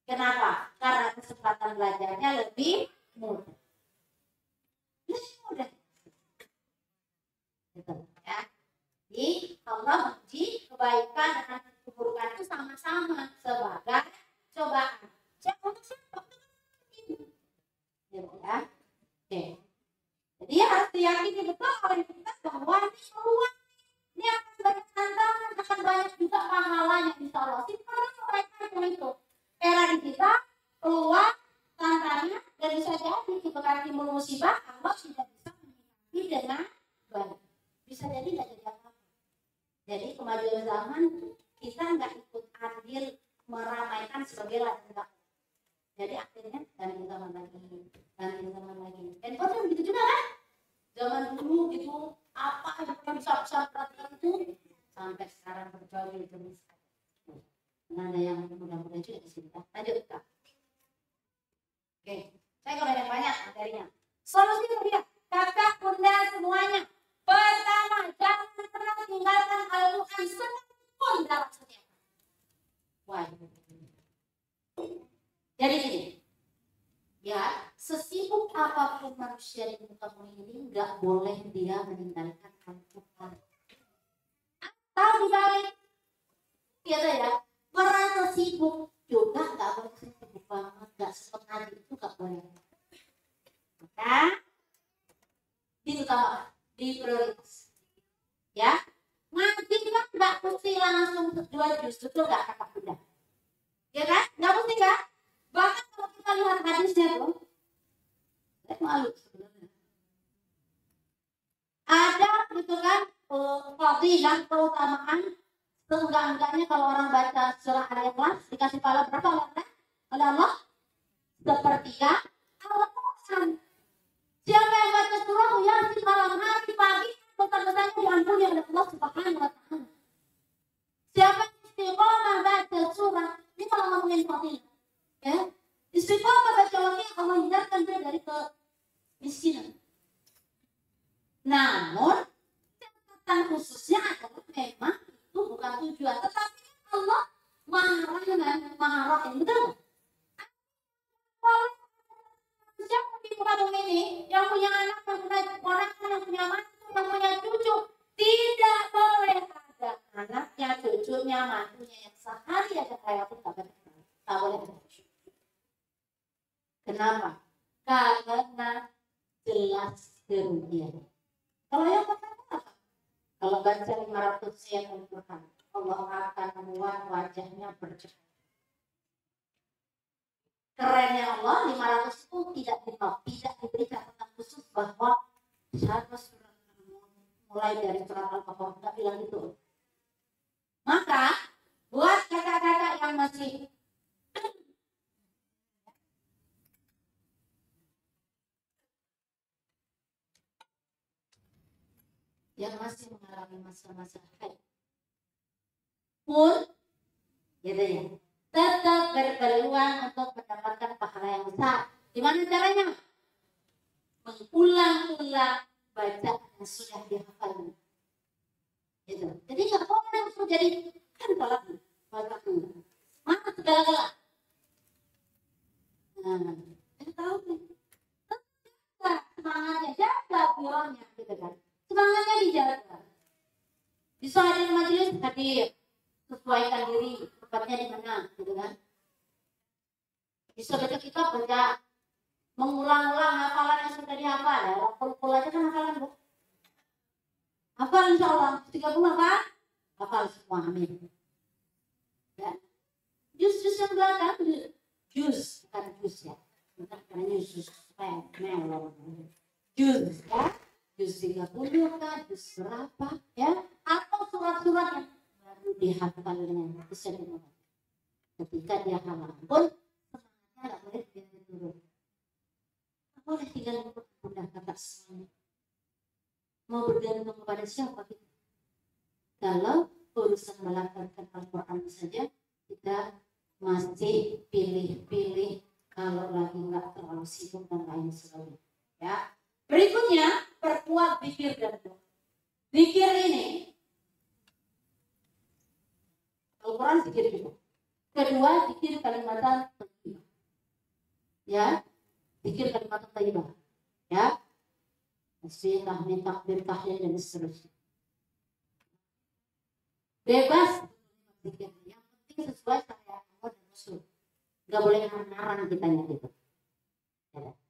Kenapa? Karena kesempatan belajarnya lebih mudah. Lebih mudah. Gitu ya. Jadi Allah menguji kebaikan dan keburukan itu sama-sama sebagai cobaan. Untuk siapa? Gitu ya. Oke. Jadi harus diyakini betul oleh kita bahwa ini peluang. Ini akan banyak tantangan, akan banyak juga pahalanya insya Allah. Simpan mereka itu. Era digital, peluang, tantangan, dan bisa jadi ketika timbul musibah, Allah tidak bisa menyikapi dengan baik. Bisa jadi tidak jadi apa-apa. Jadi kemajuan zaman kita nggak ikut andil meramaikan sebagai ladang. Jadi akhirnya ganti zaman lagi. Handphone kan begitu juga kan? Zaman dulu gitu apa yang bisa tertentu sampai sekarang berbagai jenis. Nah, ada yang mudah-mudahan juga di sini. Lanjut Kak. Oke, saya kalau yang banyak materinya. Solusi kedua, kakak bunda semuanya. Pertama, jangan pernah tinggalkan Al-Quran sepun dalam setiap. Wah. Jadi gini, ya sesibuk apapun manusia di muka bumi ini, nggak boleh dia meninggalkan Al-Quran. Atau dibalik, ya merasa sibuk juga nggak boleh sibuk banget, prioritas. Ya, ngaji kan nggak mesti langsung 2 juz, betul nggak kata Bunda? Ya kan? Nggak mesti kan? Bahkan kalau kita lihat hadisnya tuh, saya malu sebenarnya. Ada gitu kan, fadilah keutamaan seenggak-enggaknya kalau orang baca surah Al-Ikhlas dikasih pahala berapa oleh Allah? Sepertiga Al-Quran. Siapa yang baca surah Yasin malam hari pagi, dosa-dosanya diampuni oleh Allah Subhanahu wa Ta'ala. Siapa yang istiqomah baca surah, ini kalau ngomongin fadilah, ya, istiqomah baca wakil Allah hindarkan dia dari kemiskinan. Namun catatan khususnya adalah memang itu bukan tujuan, tetapi Allah maha rahim, betul? Siapa di muka bumi ini yang punya anak, yang punya orang, yang punya mantu, yang punya cucu, tidak boleh ada anaknya, cucunya, mantunya yang sehari aja kayak pun tak boleh ada. Kenapa? Karena jelas kerugian. Kalau yang pertama apa? Kalau baca 500 ayat Al-Quran, Allah akan membuat wajahnya bercahaya. Kerennya Allah, 500 itu tidak diberi catatan khusus bahwa harus mulai dari surat Al-Baqarah, tidak bilang gitu. Maka buat kakak-kakak yang masih mengalami masa-masa haid pun, gitu ya, tetap berpeluang untuk mendapatkan pahala yang besar. Gimana caranya? Mengulang-ulang bacaan yang sudah dihafal. Gitu. Jadi nggak boleh langsung jadi kan salah baca dulu. Mana segala-gala. Nah, kita tahu nih. Tetap semangatnya, jaga biornya, gitu kan. Semangatnya dijaga. Bisa hadir majelis, hadir. Sesuaikan diri, tempatnya di mana, gitu kan. Bisa baca kitab, baca. Mengulang-ulang hafalan yang sudah dihafal. Ya, kumpul aja kan hafalan, Bu. Hafal insya Allah. 30 hafal? Hafal semua, amin. Ya. Jus-jus yang belakang, jus, bukan jus ya. Bukan karena jus, supaya mewah. Jus, ya. Jus 30 kan, jus berapa, ya. Atau surat-surat yang baru dihafal dengan keseluruhan. Ketika dia hafal pun, semangatnya nggak boleh dia turun. Boleh tinggal Bunda kata semuanya. Mau bergantung kepada siapa kita? Kalau urusan melakukan Al-Quran saja, kita masih pilih-pilih kalau lagi nggak terlalu sibuk dan lain sebagainya. Ya. Berikutnya, perkuat zikir dan doa. Zikir ini, Al-Quran zikir juga. Kedua, zikir kalimatan thayyibah. Ya. Zikir kalimat thayyibah, ya, tasbih, tahmid, takbir, tahlil dan seterusnya. Bebas zikir, yang penting sesuai syariat Allah dan Rasul. Nggak boleh ngarang kitanya gitu.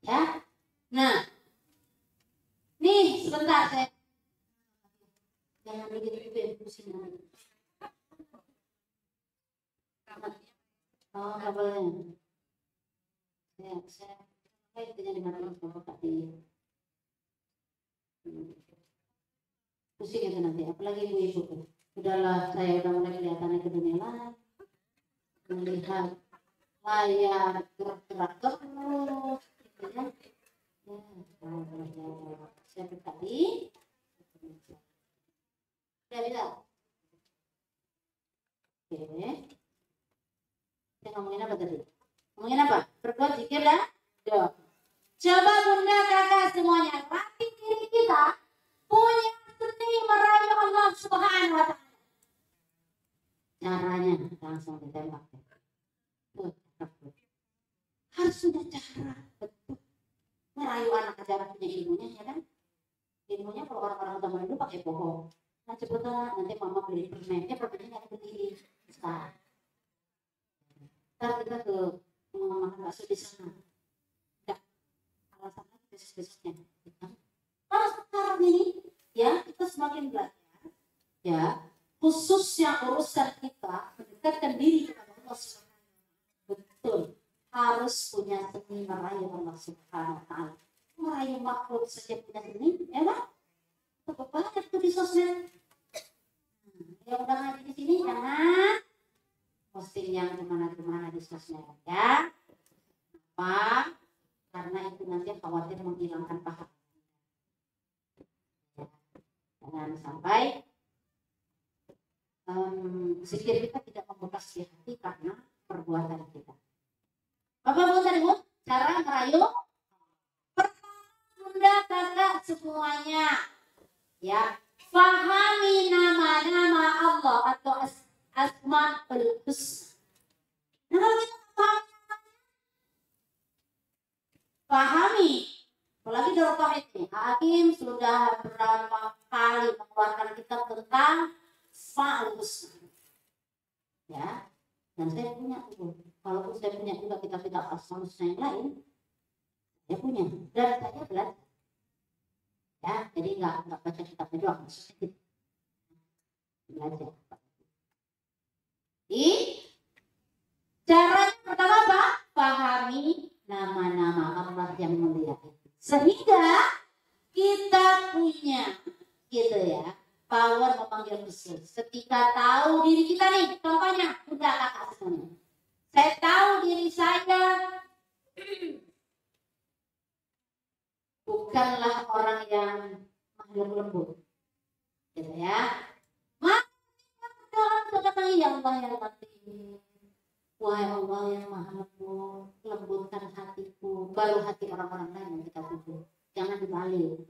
Ya, nah, nih sebentar saya. Jangan begitu yang pusing nanti. Oh, nggak boleh. Saya itu jadi masalah kalau tadi pusing itu nanti, apalagi ibu-ibu. Udahlah, saya udah mulai kelihatannya ke dunia lain, melihat layar gerak-gerak terus, gitu ya. Saya tadi sudah bisa. Oke, saya ngomongin apa tadi? Ngomongin apa? Berbuat zikir dan doa. Coba Bunda kakak semuanya, latih diri kita punya seni merayu Allah Subhanahu wa Ta'ala. Caranya langsung ditembak. Harus sudah cara betul. Merayu anak aja punya ilmunya, ya kan? Ilmunya kalau orang-orang zaman dulu pakai bohong. Nah cepetan nanti mama beli permennya nggak beli. Ntar kita ke makan bakso di sana. Alasannya besok-besoknya. Kalau sekarang ini khususnya urusan kita mendekatkan diri kepada Allah Subhanahu wa Ta'ala, betul harus punya seni merayu Allah Subhanahu wa Ta'ala. Merayu makhluk saja punya seni, emang apa banyak tuh di sosmed. Yang udah ngaji di sini jangan posting yang kemana-kemana di sosmed ya. Apa? Karena itu nanti khawatir menghilangkan pahala. Jangan sampai zikir kita tidak membekas di hati karena perbuatan kita. Apa Bu tadi Bu? Cara merayu? Pertama, Bunda kakak semuanya, ya, pahami nama-nama Allah atau asmaul husna. Nah, kalau kita pahami, apalagi dalam tauhid ini, Hakim sudah berapa kali mengeluarkan kitab tentang asmaul husna. Ya, dan saya punya itu. Walaupun saya punya juga kitab-kitab asmaul husna yang lain, saya punya dan saya belajar. Ya, jadi nggak baca kitabnya doang, maksudnya gitu. Belajar. Jadi caranya pertama apa? Pahami nama-nama Allah yang mulia. Sehingga kita punya gitu ya, power memanggil khusus. Ketika tahu diri kita nih, contohnya udah kakak semuanya. Saya tahu diri saya bukanlah orang yang makhluk lembut, gitu ya. Maka katakan ya Allah yang latif, wahai Allah yang maha lembutkan hatiku, baru hati orang-orang lain yang kita tuju. Jangan dibalik.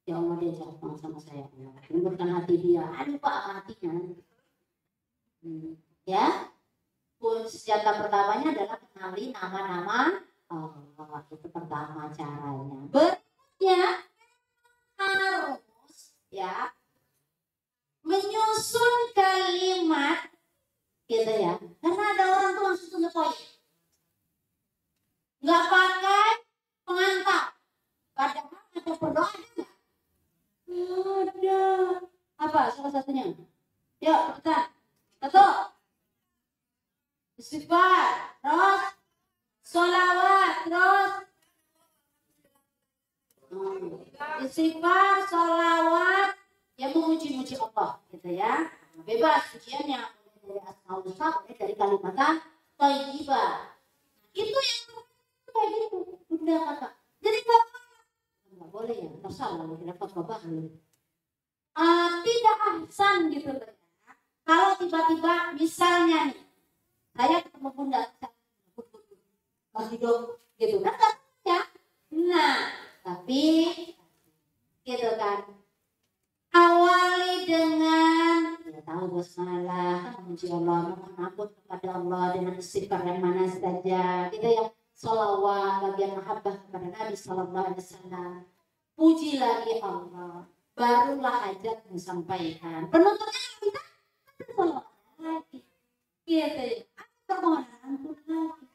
Ya Allah dia jahat banget sama saya, lembutkan hati dia. Aduh Pak hatinya. Ya. Senjata pertamanya adalah kenali nama-nama Allah. Itu pertama caranya. Berikutnya harus ya menyusun kalimat gitu ya. Karena ada orang tuh langsung ngepoin. Nggak pakai pengantar. Padahal ada berdoa juga. Ada. Apa salah satunya? Yuk kita. Satu. Istighfar, terus sholawat, terus istighfar, sholawat, yang memuji-muji Allah, gitu ya. Bebas pujiannya dari asmaul husna, dari kalimatan thayyibah. Itu yang kayak gitu, Bunda kata. Jadi nggak boleh ya, tersalah kalau dapat babah. Tidak ahsan gitu ya. Kalau tiba-tiba misalnya nih, saya ketemu Bunda, lagi dong, gitu kan? Ya. Nah, tapi gitu kan. Awali dengan ya tahu basmalah, memuji Allah, mohon ampun kepada Allah dengan istighfar yang mana saja. Kita yang sholawat, bagian mahabbah kepada Nabi Sallallahu Alaihi Wasallam. Puji lagi Allah, barulah hajat disampaikan. Penutupnya kita sholawat lagi. Gitu. Permohonan ampun lagi.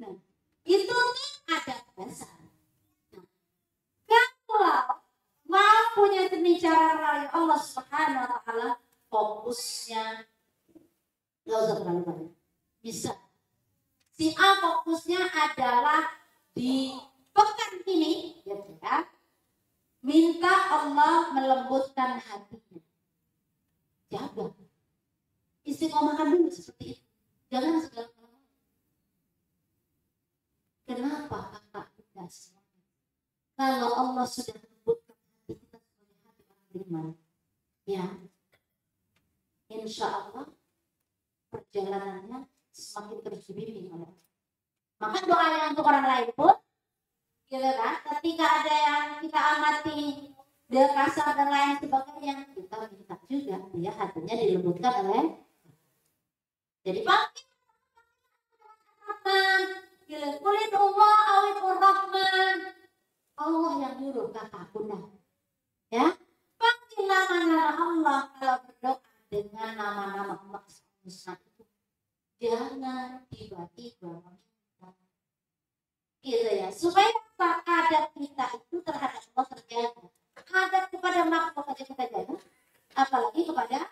Nah, itu ada dasar. Nah, kalau mau punya seni cara merayu Allah Subhanahu wa Ta'ala, fokusnya nggak usah terlalu banyak. Bisa. Si A fokusnya adalah di pekan ini, ya kan? Minta Allah melembutkan hatinya. Jaga. Istiqomahkan dulu seperti itu. Jangan segala. Kenapa kakak tidak semuanya? Kalau Allah sudah lembutkan hati kita sebagai hati orang beriman, ya, insya Allah perjalanannya semakin terus dibimbing oleh Allah. Maka doanya untuk orang lain pun, gitu kan? Ketika ada yang kita amati dia kasar dan lain sebagainya, kita minta juga dia hatinya dilembutkan oleh. Jadi pakai kulit Allah awit Rahman, Allah yang nyuruh kakak Bunda. Ya, pakai nama-nama Allah kalau berdoa dengan nama-nama Allah itu. Jangan tiba-tiba gitu ya, supaya adab kita itu terhadap Allah terjaga. Adab kepada makhluk aja kita jaga, apalagi kepada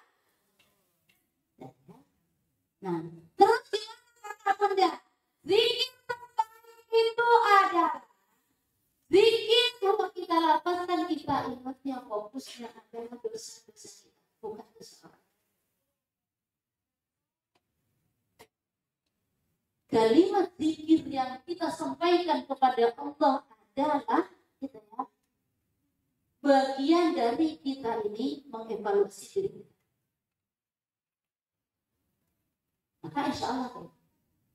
seharusnya adalah dosa-dosa kita, bukan dosa orang. Kalimat zikir yang kita sampaikan kepada Allah adalah gitu ya, bagian dari kita ini mengevaluasi diri kita. Maka insya Allah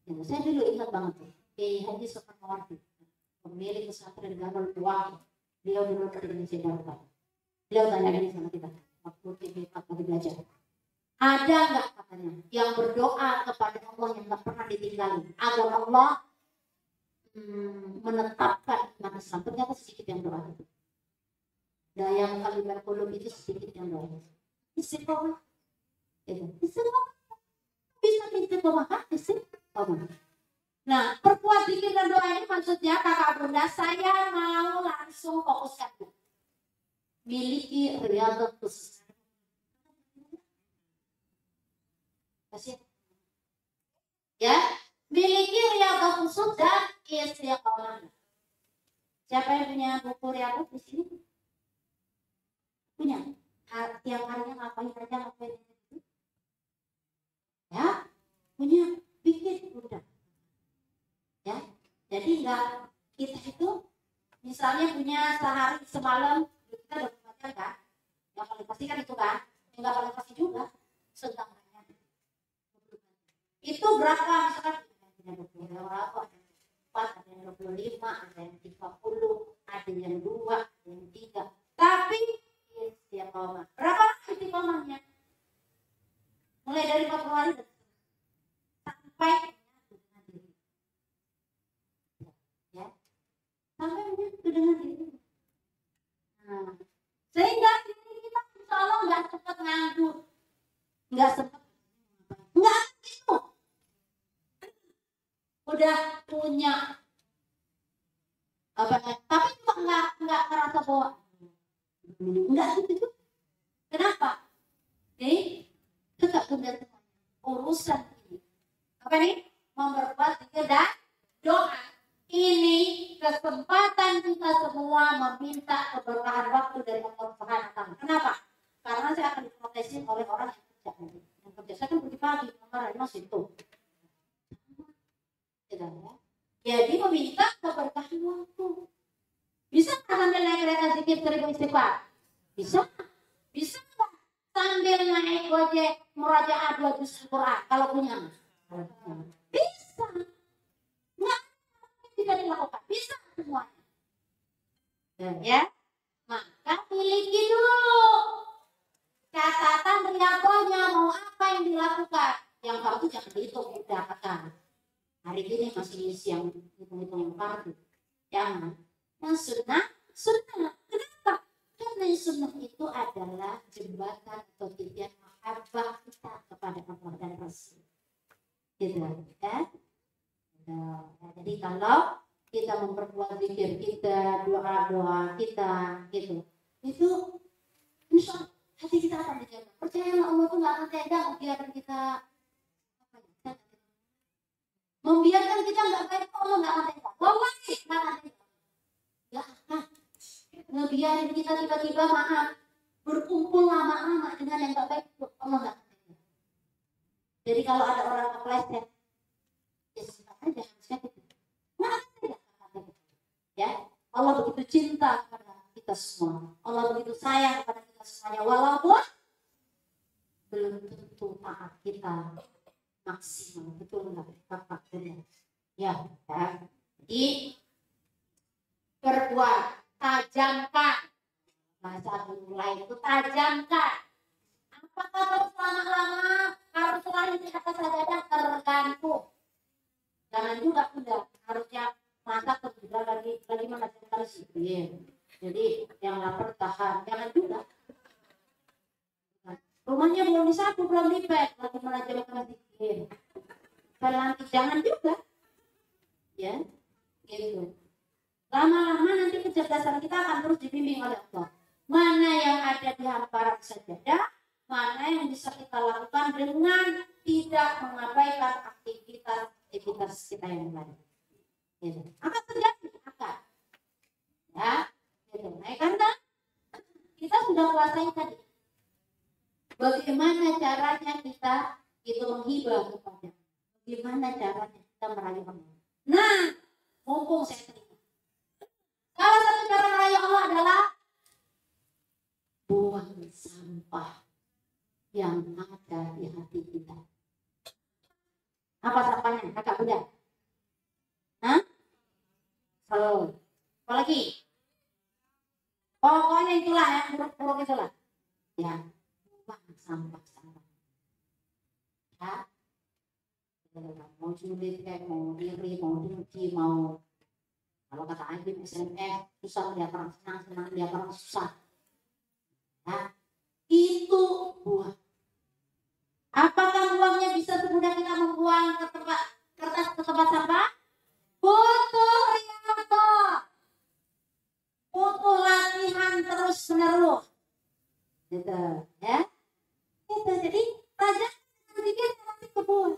ya, saya dulu ingat banget Kiai Haji Soekarnowardi, pemilik pesantren Darul Tua. Beliau dulu ke Indonesia Darul. Beliau tanya ini sama kita waktu kita lagi belajar. Ada nggak katanya yang berdoa kepada Allah yang nggak pernah ditinggalin agar Allah menetapkan iman Islam? Ternyata sedikit yang doa itu. Dan yang kalimat kulub itu sedikit yang doa. Istiqomah, istiqomah bisa istiqomah kan? Istiqomah. Nah, perkuat zikir dan doa ini maksudnya kakak bunda saya mau langsung fokuskan miliki riyadhah khusus. Ya, miliki riyadhah khusus dan istiqomah. Siapa yang punya buku riyadhah di sini? Punya. Tiap harinya ngapain aja itu? Ya, punya. Bikin udah. Ya, jadi enggak kita itu misalnya punya sehari semalam kita udah baca kan? Yang paling pasti kan itu kan? Yang enggak paling pasti juga sedang. Itu berapa misalkan ada 20 berapa, ada 4, ada yang 25, ada yang 30, ada yang 2, ada yang 3. Tapi istiqomah. Berapa istiqomahnya? Mulai dari 40 hari sampai ya. Sampai menyatu dengan diri. Nah, sehingga diri kita insya Allah nggak sempat nganggur, nggak sempat nggak itu. Udah punya apa tapi juga nggak merasa bahwa nggak gitu. Kenapa? Tetap punya urusan ini apa nih memperbuat zikir dan doa ini kesempatan kita semua meminta keberkahan waktu dari Allah Subhanahu wa Ta'ala. Kenapa? Karena saya akan diproteksi oleh orang yang kerja nanti. Yang kerja saya kan pergi pagi, kemarin masih itu. Jadi meminta keberkahan waktu. Bisa nggak sambil naik kereta zikir 1000 istighfar? Bisa. Bisa nggak sambil naik gojek murajaah 2 juz Al-Quran kalau punya? Bisa. Nggak tidak dilakukan. Bisa semuanya. Ya. Maka miliki dulu catatan riyadhahnya mau apa yang dilakukan. Yang fardu jangan dihitung didapatkan. Hari ini masih yang hitung-hitung yang fardu. Jangan. Yang sunnah. Kenapa? Karena yang sunnah itu adalah jembatan atau titian mahabbah kita kepada Allah dan Rasul. Gitu ya. Jadi kalau kita memperkuat zikir kita, doa-doa kita, gitu, itu insya Allah hati kita akan dijaga. Percayalah Allah itu nggak akan tega membiarkan kita nggak baik. Allah nggak akan tega. Wallahi nggak akan tega. Nggak akan ngebiarin kita tiba-tiba berkumpul lama-lama dengan yang nggak baik. Allah nggak akan tega. Jadi kalau ada orang kepleset, ya sudah aja harusnya kita. Nggak akan tega. Ya, Allah begitu cinta kepada kita semua. Allah begitu sayang kepada kita semuanya. Walaupun belum tentu taat kita maksimal, betul nggak? Bapak benar. Ya. Jadi perbuat, tajamkan. Bahasa mulai itu tajamkan. Apakah harus lama-lama, harus selalu di atas sajadah tergantung. Jangan juga udah harusnya masak terus lagi mana sekali sih. Jadi yang lapar tahan, jangan juga. Rumahnya belum disapu, belum dipek, lagi menajamkan zikir. Nanti jangan juga. Ya, gitu. Lama-lama nanti kecerdasan kita akan terus dibimbing oleh Allah. Mana yang ada di hamparan sajadah, mana yang bisa kita lakukan dengan tidak mengabaikan aktivitas kita yang lain. Gitu. Akan terjadi, akan. Ya, gitu. Nah, karena kita sudah puasa bagaimana caranya kita itu menghibah kepada, bagaimana caranya kita merayu Allah. Nah, mumpung saya terima, salah satu cara merayu Allah adalah buang sampah yang ada di hati kita. Apa sampahnya, kakak Bunda? Hah? Halo. Apa lagi? Pokoknya itulah ya, buruk-buruk itulah. Ya, buang sampah-sampah. Ya. Mau julid kayak mau diri, mau diuji, mau kalau kata Agim SMS susah lihat orang senang, senang lihat orang susah. Ya. Itu buang. Apakah buangnya bisa semudah kita membuang kertas ke tempat sampah? Butuh riato, butuh latihan terus menerus, gitu, ya. Gitu. Jadi pelajar sedikit nanti kebun.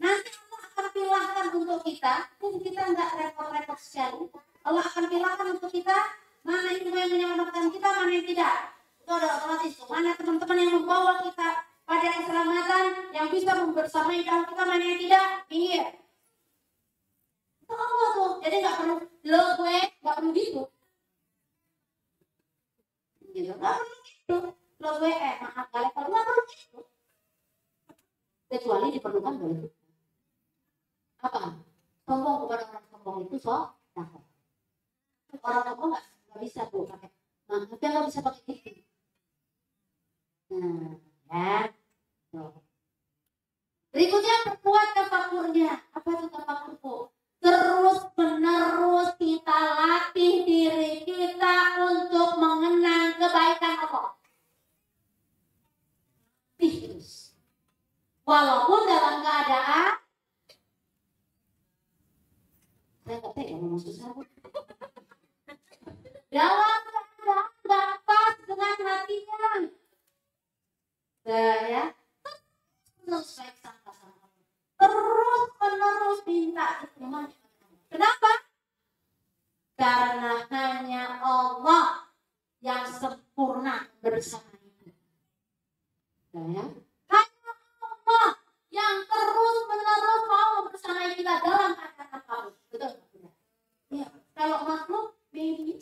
Nanti Allah akan pilahkan untuk kita. Kita nggak repot-repot sekali. Allah akan pilahkan untuk kita mana ilmu yang menyelamatkan kita, mana yang tidak. Itu ada otomatis. Mana teman-teman yang membawa kita pada keselamatan, yang bisa membersamai dalam kita, mana yang tidak. Iya. Itu Allah tuh. Jadi nggak perlu lo gue, nggak perlu gitu. Gitu. Nggak perlu gitu. Lo gue maaf kali kalau nggak perlu gitu. Kecuali diperlukan oleh kita. Apa? Sombong kepada orang sombong itu nah, orang sombong nggak bisa tuh pakai. Nah, dia nggak bisa pakai gitu. Nah, ya. Berikutnya perkuat tafakurnya. Apa itu tafakurku? Terus menerus kita latih diri kita untuk mengenang kebaikan Allah. Terus. Walaupun dalam keadaan saya nggak tega ngomong susah. Dalam keadaan nggak pas dengan hatinya. Ya. Terus baik sangka sama Allah. Terus menerus minta itu. Kenapa? Karena hanya Allah yang sempurna bersama itu. Ya. Hanya Allah yang terus menerus mau bersama kita dalam keadaan apapun. Betul? Ya. Kalau makhluk maybe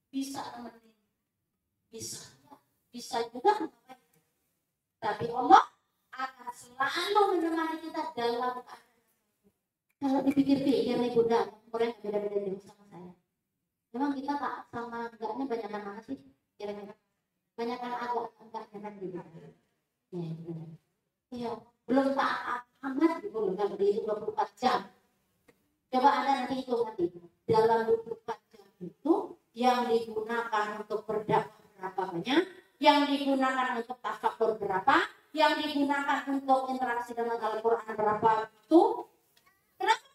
bisa temenin, bisa juga. Tapi Allah akan selalu menemani kita dalam keadaan. Kalau dipikir-pikir nih Bunda, orang yang beda-beda jauh sama saya. Memang kita tak sama enggaknya banyakan mana sih? Kira-kira banyakan agak enggaknya kan gitu. Iya, belum tak amat gitu loh, kan begitu 24 jam. Coba Anda nanti hitung nanti. Dalam 24 jam itu yang digunakan untuk berdakwah berapa banyak, yang digunakan untuk tafakur berapa, yang digunakan untuk interaksi dengan Al-Quran berapa itu. Kenapa?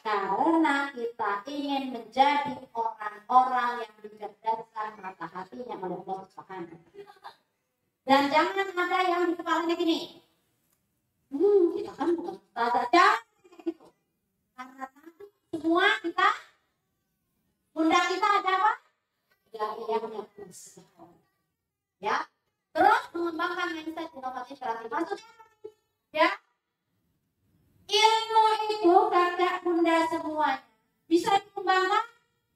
Karena kita ingin menjadi orang-orang yang dicerdaskan mata hatinya oleh Allah Subhanahu. Dan jangan ada yang di kepalanya gini. Kita kan bukan saja gitu. Karena tadi semua kita, bunda kita ada apa? Ya, terus mengembangkan mindset inovatif kreatif. Maksudnya, ya, ilmu itu kakak bunda semuanya bisa dikembangkan,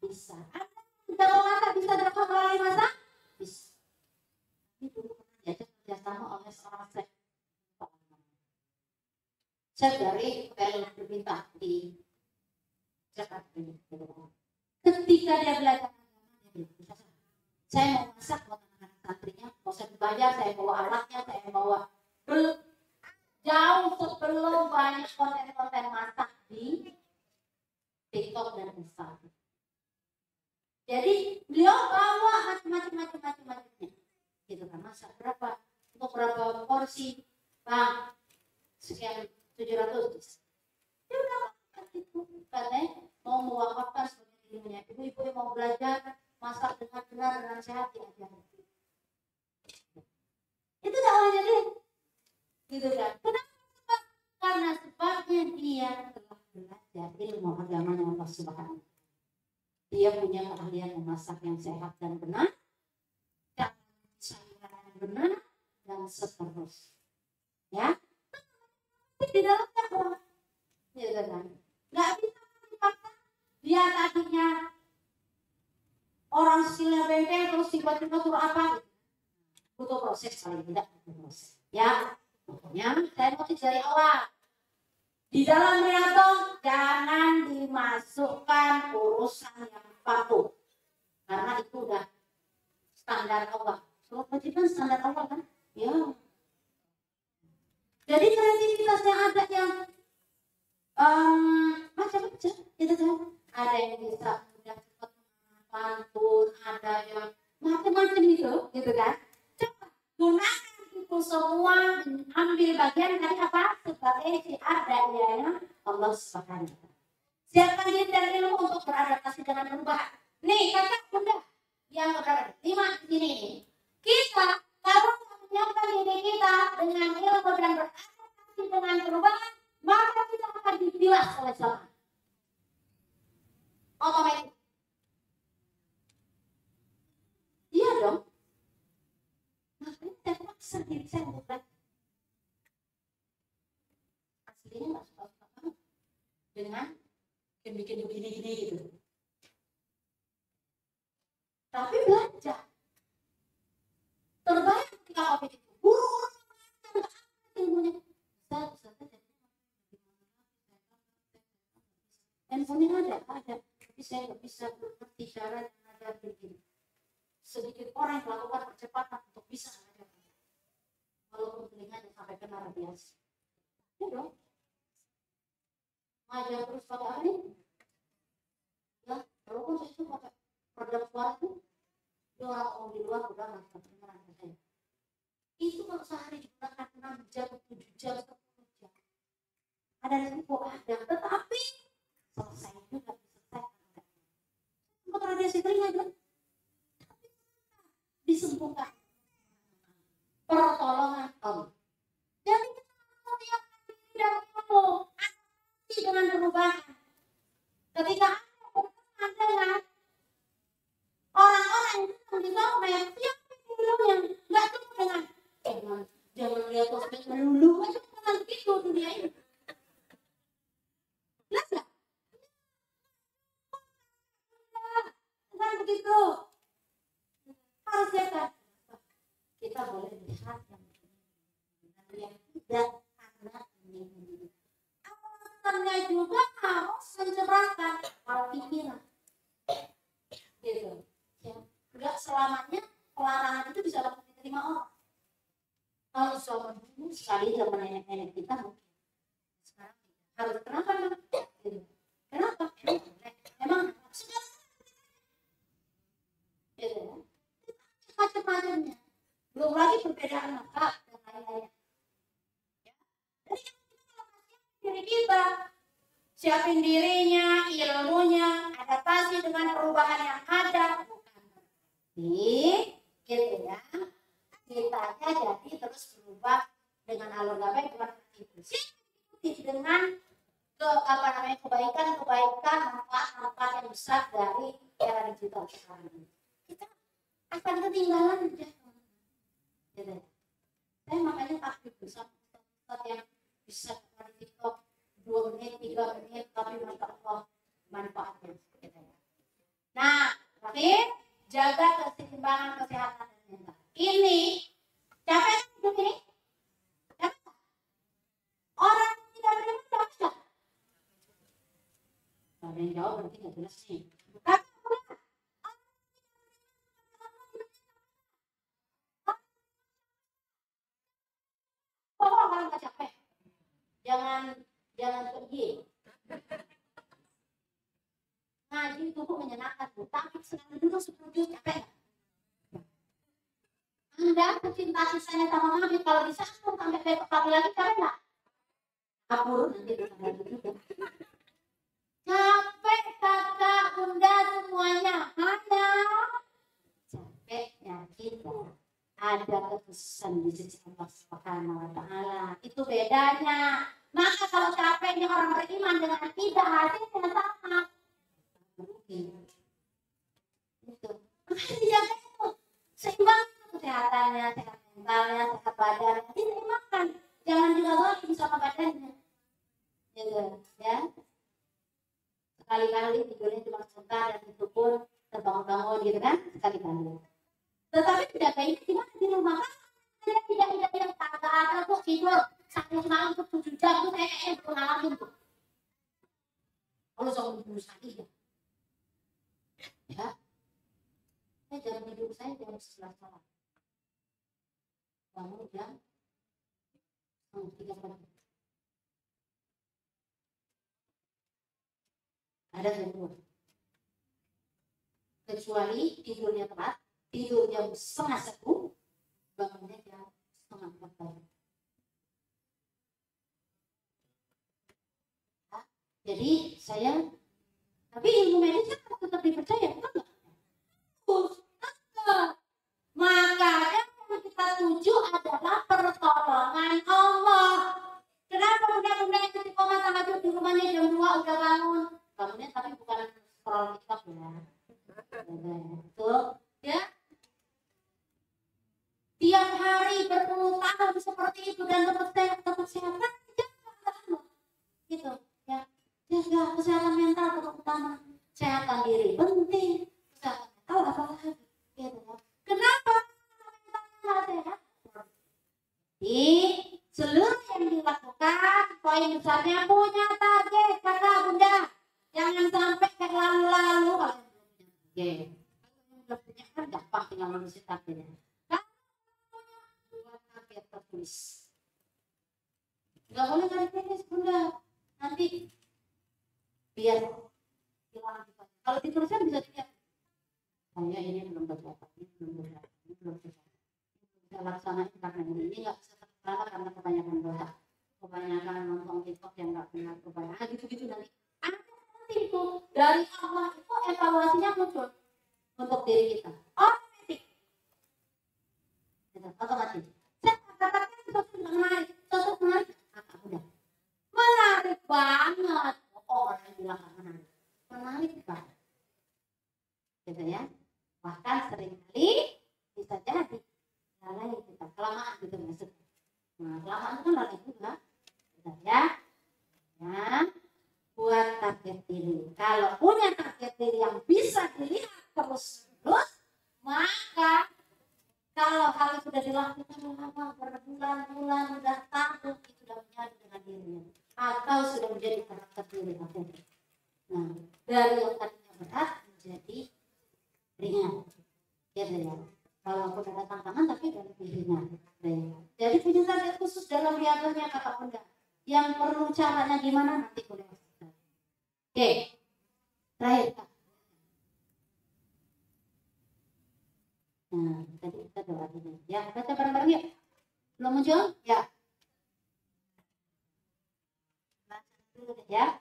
bisa. Ada dalam masa bisa dapat melalui masa, bisa. Itu diajak kerjasama oleh seorang chef dari hotel berbintang di Jakarta. Ketika dia belajar, saya mau masak buat anak-anak santrinya, mau saya dibayar, saya bawa alatnya, saya bawa jauh sebelum banyak konten-konten masak di TikTok dan Instagram. Jadi beliau bawa macam-macamnya, gitu kan, masak berapa, untuk berapa porsi, bang, sekian 700. Ya udah, itu karena mau mewakafkan sebagai ilmunya. Ibu-ibu yang mau belajar masak dengan benar dengan sehat diajar. Itu dakwahnya dia, gitu kan? Kenapa? Karena sebabnya dia telah belajar ilmu agamanya Allah Subhanahu. Dia punya keahlian memasak yang sehat dan benar. Dan sayuran benar dan seterusnya. Ya, di dalam dakwah, ya kan? Nggak bisa dipaksa. Dia tadinya orang skillnya bengkel terus tiba-tiba suruh apa? Butuh proses paling tidak butuh proses. Ya, pokoknya saya mau dari awal. Di dalam riyadhah jangan dimasukkan urusan yang patuh, karena itu udah standar awal. Sholat wajib kan standar awal kan? Ya. Jadi kreativitas yang ada yang macam-macam, itu kan? Ada yang bisa mudah cepat pantun, ada yang macam-macam gitu kan? Coba gunakan itu semua, ambil bagian dari apa? Sebagai syiar dakwahnya Allah Subhanahu wa taala. Siapkan diri dan ilmu untuk beradaptasi dengan perubahan. Nih, kakak bunda yang berada 5 di sini ini. Kita kalau menyiapkan diri kita dengan ilmu dan beradaptasi dengan perubahan, maka kita akan dibilas oleh zaman. Otomatis. Iya dong. Makanya saya paksa diri saya untuk belajar. Aslinya nggak suka-suka banget dengan yang bikin begini-gini gitu. Tapi belajar. Terbaik ketika COVID itu. Guru-guru yang ilmunya. Ustaz aja. Handphonenya ada. Tapi saya nggak bisa mengerti syarat yang ada begini. Sedikit orang yang melakukan percepatan untuk bisa mengajarkan. Walaupun telinganya sampai kena radiasi. Ya dong. Ngajar terus pakai apa nih? Ya, walaupun saya itu pakai produk suara itu, dia orang di luar udah nggak kedengeran saya. Itu kalau sehari digunakan 6 jam, 7 jam, 10 jam. Ada risiko ada, tetapi selesai juga selesai. Sempat radiasi telinga juga. Disembuhkan pertolongan Allah. Jadi kita menyiapkan diri dan ilmu dengan perubahan. Ketika ada dengan orang-orang yang di sosmed, siapkan ilmunya, nggak cukup dengan jangan lihat sosmed melulu, nggak cukup dengan itu dunia ini. Jelas nggak? Bukan begitu. Harus siapkan. Kita boleh lihat yang tidak karena ini. Alasannya juga harus mencerahkan pikiran. Gitu. Ya. Enggak selamanya pelarangan itu bisa langsung diterima orang. Kalau zaman dulu sekali zaman nenek-nenek kita mungkin. Sekarang harus kenapa? Gitu. Kenapa? Emang sekarang gitu ya. Macam-macamnya, belum lagi perbedaan mata dan lain-lain. Ya. Jadi diri kita siapin dirinya, ilmunya, adaptasi dengan perubahan yang ada. Nih, gitu ya. Kita jadi terus berubah dengan alur gapai dengan kebaikan, manfaat yang besar dari era digital sekarang ini. Kita akan ketinggalan aja. Jadi, saya makanya takut bersama yang bisa di TikTok 2 menit, 3 menit, tapi masya Allah manfaatnya. Nah, tapi jaga keseimbangan kesehatan dan mental. Ini capek hidup ini? Capek? Orang tidak berani capek? Kalau yang jawab berarti nggak jelas nih. Orang nggak capek, jangan pergi. Ngaji tubuh menyenangkan, tapi sekali dulu 10 juz capek. Anda pecinta sisanya sama Nabi, kalau disambung sampai besok pagi lagi capek nggak? Akur nanti juga. Capek kakak, bunda semuanya, hanya capeknya kita. Ada keputusan di sisi Allah Subhanahu wa taala. Itu bedanya. Maka kalau capeknya orang beriman dengan tidak, hasilnya sama. Mungkin. Itu. Makanya dijaga itu. Seimbang kesehatannya, sehatnya. sekali-kali tidurnya cuma sebentar dan itu pun terbangun-bangun gitu kan sekali-kali. Tetapi penjaga ini gimana di rumah kan? Saya tidak yang kagak ada tuh tidur satu malam tuh 7 jam tuh saya kayaknya belum ngalamin tuh. Kalau soal tidur sakit ya, saya jam tidur saya jam 11 malam. Bangun jam 3 pagi. Ada semua. Kecuali tidurnya tepat, tidur jam 12:30, bangunnya jam 1:30 pagi. Jadi saya, tapi ilmu medis kan tetap dipercaya, betul nggak? Makanya yang kita tuju adalah pertolongan Allah. Kenapa bunda-bunda yang istiqomah tahajud di rumahnya jam 2 udah bangun? Bangunnya tapi bukan scroll TikTok ya. Betul ya. Tiap hari berpuluh tahun seperti itu dan tetap sehat kan? Gitu ya. Jaga kesehatan mental terutama. Kesehatan diri penting. Kesehatan mental apalagi gitu ya. Kenapa mental sehat? Di seluruh yang dilakukan poin besarnya punya target kakak bunda. Jangan sampai kayak lalu-lalu kalau belum punya kan gampang tinggal menulis targetnya. Kalau punya buat target tertulis. Gak boleh dari teknis bunda. Nanti biar hilang kita. Kalau dituliskan bisa dilihat. Saya ini belum tercapai, ini belum tercapai, ini belum tercapai. Bisa laksanain karena ini nggak bisa terlaksana karena kebanyakan dosa, kebanyakan nonton TikTok yang nggak benar, kebanyakan gitu-gitu nanti. Itu dari Allah itu evaluasinya muncul untuk diri kita. Otomatis. Otomatis. Saya katakan sesuatu menarik, kakak udah menarik banget. Oh, orang yang bilang menarik, menarik banget. Gitu ya. Bahkan seringkali bisa jadi lalai kita kelamaan gitu maksudnya. Nah, kelamaan itu kan lalai juga. Gitu ya. Ya. Buat target diri. Kalau punya target diri yang bisa dilihat terus-terus, maka kalau hal itu sudah dilakukan lama berbulan-bulan, sudah tahun, itu sudah menjadi dengan dirinya, atau sudah menjadi karakter diri. Nah, dari yang tadinya berat menjadi ringan. Ya, ya. Walaupun ada tantangan, tapi dari ringan. Jadi punya target khusus dalam riadahnya kakak bunda. Yang perlu caranya gimana nanti boleh. Oke, terakhir Kak. Nah, tadi kita doa dulu. Ya, baca bareng-bareng yuk. Belum muncul? Ya. Baca dulu deh ya.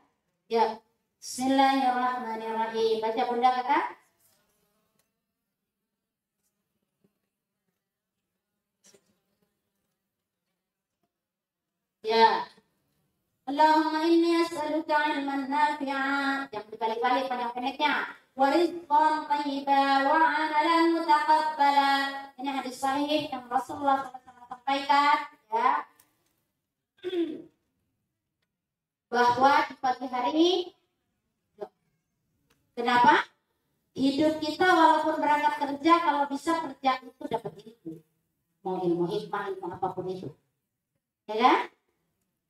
Ya. Bismillahirrahmanirrahim. Baca bunda kakak. Ya. Allahumma inni as'aluka ilman nafi'a. Yang dibalik-balik panjang pendeknya. Wa rizqan thayyiban wa 'amalan mutaqabbala. Ini hadis sahih yang Rasulullah SAW sampaikan ya. Bahwa di pagi hari kenapa? Hidup kita walaupun berangkat kerja, kalau bisa kerja itu dapat ilmu. Mau ilmu hikmah, ilmu apapun itu. Ya kan?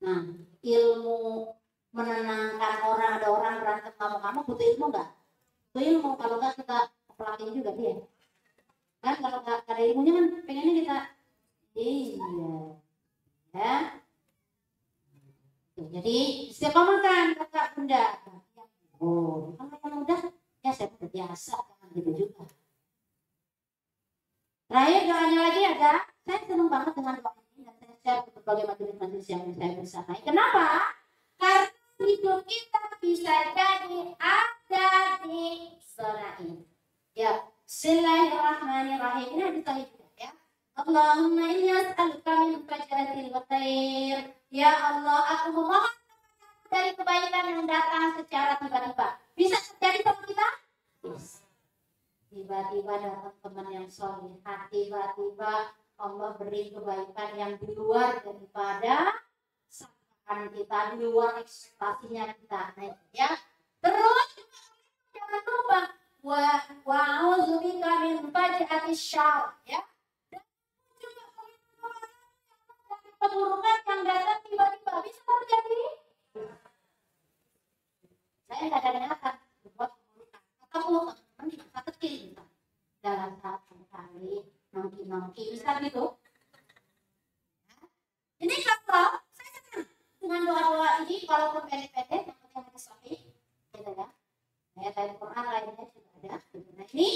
Nah, ilmu menenangkan orang, ada orang berantem kamu butuh ilmu nggak? Butuh ilmu, kalau nggak kita pelakin juga dia. Kan kalau nggak ada ilmunya kan pengennya kita iya ya. Jadi istiqomahkan kakak bunda. Oh, kalau yang udah ya saya udah biasa, jangan gitu juga. Terakhir doanya lagi ada, saya senang banget dengan doa ini dan saya share ke berbagai majelis yang saya bersamai. Kenapa? Karena hidup kita bisa jadi ada di zona ini. Ya, Bismillahirrahmanirrahim. Ini hadis sahih juga ya. Allahumma inni as'aluka min fajratil khair. Ya Allah, aku memohon dari kebaikan yang datang secara tiba-tiba. Bisa terjadi sama kita? Yes. Tiba-tiba datang teman yang solihah, tiba-tiba Allah beri kebaikan yang di luar daripada sangkaan kita, di luar ekspektasinya kita. Nah, ya. Terus dari syar, ya. Dan juga dari keburukan yang datang tiba-tiba bisa terjadi. Saya nggak ada niatan buat keburukan. Ketemu teman di masa kecil, gitu. Dalam satu kali nongki-nongki, bisa gitu. Ini kalau saya senang dengan doa-doa ini, kalaupun pendek-pendek, yang penting hadis sahih, gitu ya. Ayat ayat Quran lainnya juga ada. Nah ini,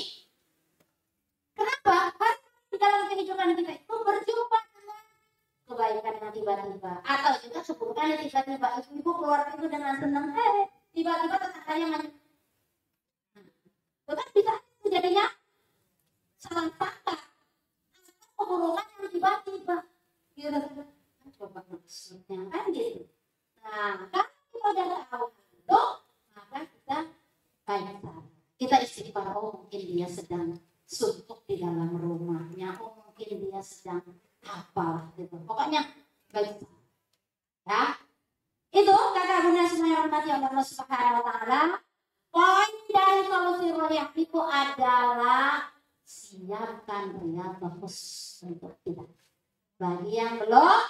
kenapa? Karena di dalam kehidupan kita itu berjumpa dengan kebaikan yang tiba-tiba, atau juga keburukan yang tiba-tiba. Ibu keluar itu dengan senang, tiba-tiba tetangganya maju. Bukan bisa jadinya salah sangka atau keburukan yang tiba-tiba. Gitu. Coba maksudnya kan gitu. Nah, kalau kita udah tahu itu, maka kita banyak salah. Kita istighfar, mungkin dia sedang suntuk di dalam rumahnya, mungkin dia sedang apa gitu. Pokoknya baik salah. Ya, itu kakak bunda semua yang hormati Allah Subhanahu Wa Taala. Poin dari solusi royah itu adalah siapkan niat khusus untuk kita. Bagi yang belum